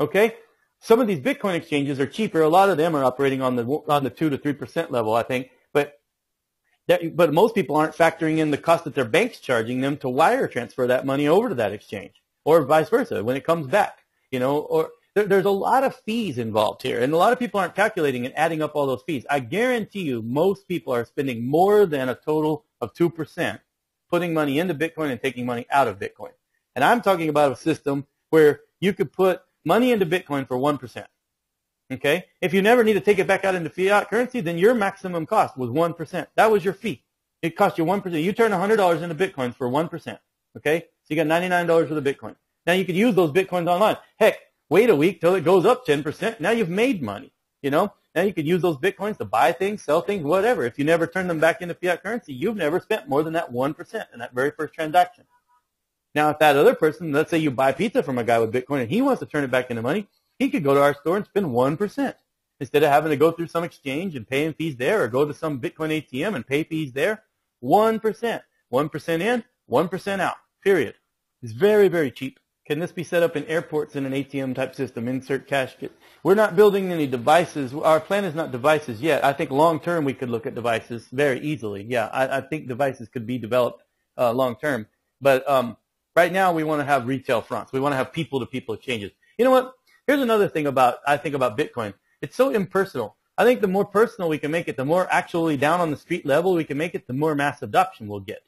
Okay? Some of these Bitcoin exchanges are cheaper. A lot of them are operating on the 2 to 3% level, I think. But most people aren't factoring in the cost that their bank's charging them to wire transfer that money over to that exchange, or vice versa when it comes back. You know, or there's a lot of fees involved here, and a lot of people aren't calculating and adding up all those fees. I guarantee you, most people are spending more than a total of 2%. Putting money into Bitcoin and taking money out of Bitcoin. And I'm talking about a system where you could put money into Bitcoin for 1%. Okay? If you never need to take it back out into fiat currency, then your maximum cost was 1%. That was your fee. It cost you 1%. You turn $100 into Bitcoins for 1%. Okay? So you got $99 worth of Bitcoin. Now you could use those Bitcoins online. Heck, wait a week till it goes up 10%. Now you've made money. You know? Now you could use those Bitcoins to buy things, sell things, whatever. If you never turn them back into fiat currency, you've never spent more than that 1% in that very first transaction. Now, if that other person, let's say you buy pizza from a guy with Bitcoin and he wants to turn it back into money, he could go to our store and spend 1%. Instead of having to go through some exchange and paying fees there, or go to some Bitcoin ATM and pay fees there, 1%. 1% in, 1% out, period. It's very, very cheap. Can this be set up in airports in an ATM type system? Insert cash. We're not building any devices. Our plan is not devices yet. I think long term we could look at devices very easily. Yeah, I think devices could be developed long term. But right now we want to have retail fronts. We want to have people to people exchanges. You know what? Here's another thing I think about Bitcoin. It's so impersonal. I think the more personal we can make it, the more actually down on the street level we can make it, the more mass adoption we'll get.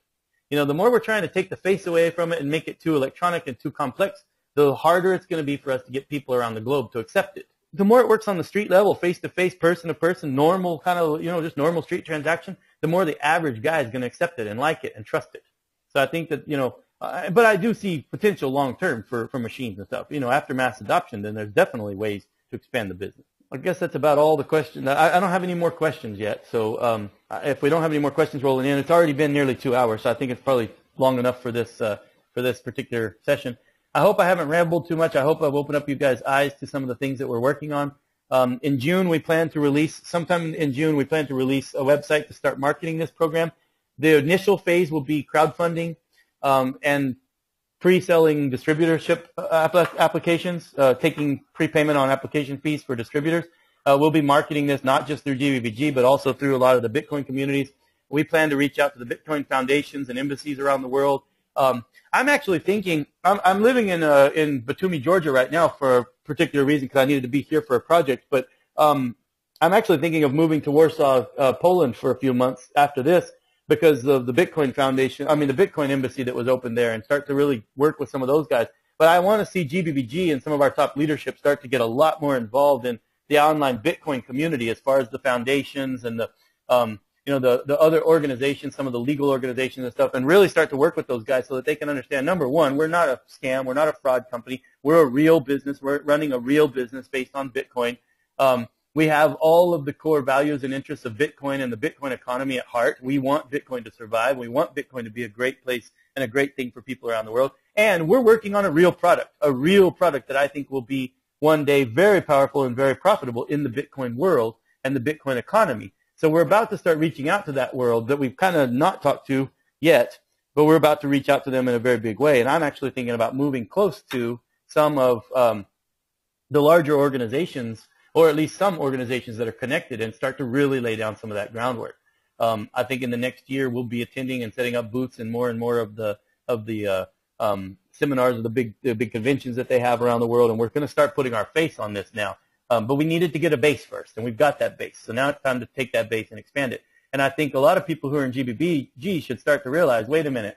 You know, the more we're trying to take the face away from it and make it too electronic and too complex, the harder it's going to be for us to get people around the globe to accept it. The more it works on the street level, face-to-face, person-to-person, normal kind of, you know, just normal street transaction, the more the average guy is going to accept it and like it and trust it. So I think that, you know, but I do see potential long-term for machines and stuff. You know, after mass adoption, then there's definitely ways to expand the business. I guess that's about all the questions. I don't have any more questions yet. So if we don't have any more questions rolling in, it's already been nearly 2 hours, so I think it's probably long enough for this particular session. I hope I haven't rambled too much. I hope I've opened up you guys' eyes to some of the things that we're working on. In June, sometime in June, we plan to release a website to start marketing this program. The initial phase will be crowdfunding and pre-selling distributorship applications, taking prepayment on application fees for distributors. We'll be marketing this not just through GBBG, but also through a lot of the Bitcoin communities. We plan to reach out to the Bitcoin foundations and embassies around the world. I'm actually thinking, I'm living in Batumi, Georgia right now for a particular reason because I needed to be here for a project, but I'm actually thinking of moving to Warsaw, Poland for a few months after this because of the Bitcoin Foundation, the Bitcoin embassy that was open there, and start to really work with some of those guys. But I want to see GBBG and some of our top leadership start to get a lot more involved in the online Bitcoin community as far as the foundations and the other organizations, some of the legal organizations and stuff, and really start to work with those guys so that they can understand, number one, we're not a scam, we're not a fraud company, we're a real business, we're running a real business based on Bitcoin. We have all of the core values and interests of Bitcoin and the Bitcoin economy at heart. We want Bitcoin to survive. We want Bitcoin to be a great place and a great thing for people around the world. And we're working on a real product that I think will be one day very powerful and very profitable in the Bitcoin world and the Bitcoin economy. So we're about to start reaching out to that world that we've kind of not talked to yet, but we're about to reach out to them in a very big way. And I'm actually thinking about moving close to some of the larger organizations, or at least some organizations that are connected, and start to really lay down some of that groundwork. I think in the next year we'll be attending and setting up booths in more and more of the seminars of the big conventions that they have around the world, and we're going to start putting our face on this now. But we needed to get a base first, and we've got that base. So now it's time to take that base and expand it. And I think a lot of people who are in GBBG should start to realize, wait a minute,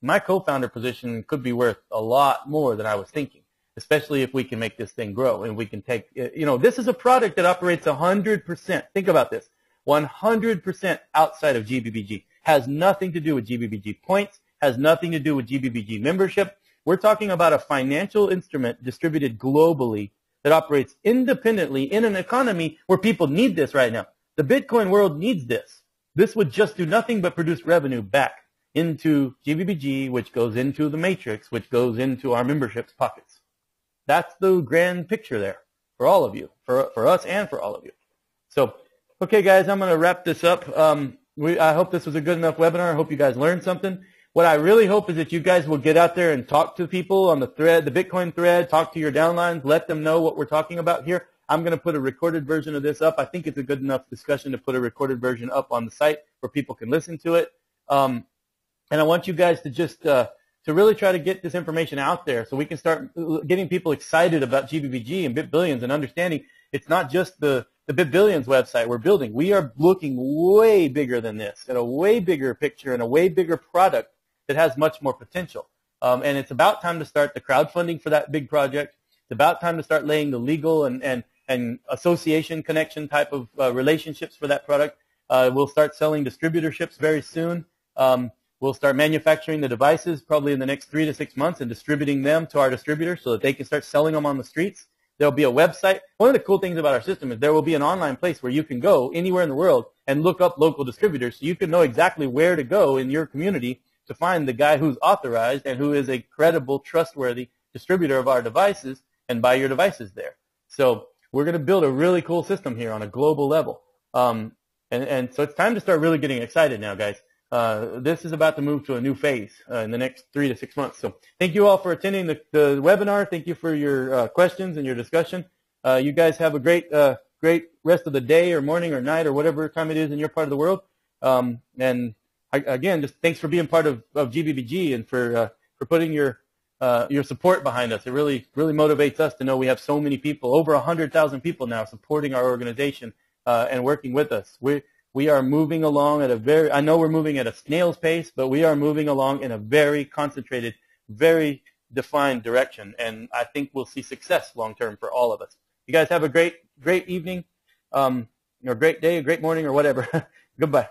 my co-founder position could be worth a lot more than I was thinking, especially if we can make this thing grow and we can take, this is a product that operates 100%. Think about this, 100% outside of GBBG. Has nothing to do with GBBG points, has nothing to do with GBBG membership. We're talking about a financial instrument distributed globally that operates independently in an economy where people need this right now. The Bitcoin world needs this. This would just do nothing but produce revenue back into GBBG, which goes into the matrix, which goes into our membership's pockets. That's the grand picture there for all of you, for us and for all of you. So, okay, guys, I'm going to wrap this up. I hope this was a good enough webinar. I hope you guys learned something. What I really hope is that you guys will get out there and talk to people on the thread, the Bitcoin thread, talk to your downlines, let them know what we're talking about here. I'm going to put a recorded version of this up. I think it's a good enough discussion to put a recorded version up on the site where people can listen to it. And I want you guys to just to really try to get this information out there so we can start getting people excited about GBBG and BitBillions and understanding it's not just the BitBillions website we're building. We are looking way bigger than this, at a way bigger picture and a way bigger product that has much more potential. And it's about time to start the crowdfunding for that big project. It's about time to start laying the legal and association connection type of relationships for that product. We'll start selling distributorships very soon. We'll start manufacturing the devices probably in the next 3 to 6 months and distributing them to our distributors so that they can start selling them on the streets. There'll be a website. One of the cool things about our system is there will be an online place where you can go anywhere in the world and look up local distributors so you can know exactly where to go in your community to find the guy who's authorized and who is a credible, trustworthy distributor of our devices and buy your devices there. So we're going to build a really cool system here on a global level. And so it's time to start really getting excited now, guys. This is about to move to a new phase in the next 3 to 6 months. So thank you all for attending the webinar. Thank you for your questions and your discussion. You guys have a great rest of the day or morning or night or whatever time it is in your part of the world. And again, just thanks for being part of GBBG and for putting your support behind us. It really motivates us to know we have so many people, over 100,000 people now supporting our organization and working with us. We are moving along at I know we're moving at a snail's pace, but we are moving along in a very concentrated, very defined direction. And I think we'll see success long term for all of us. You guys have a great evening, or great day, a great morning, or whatever. Goodbye.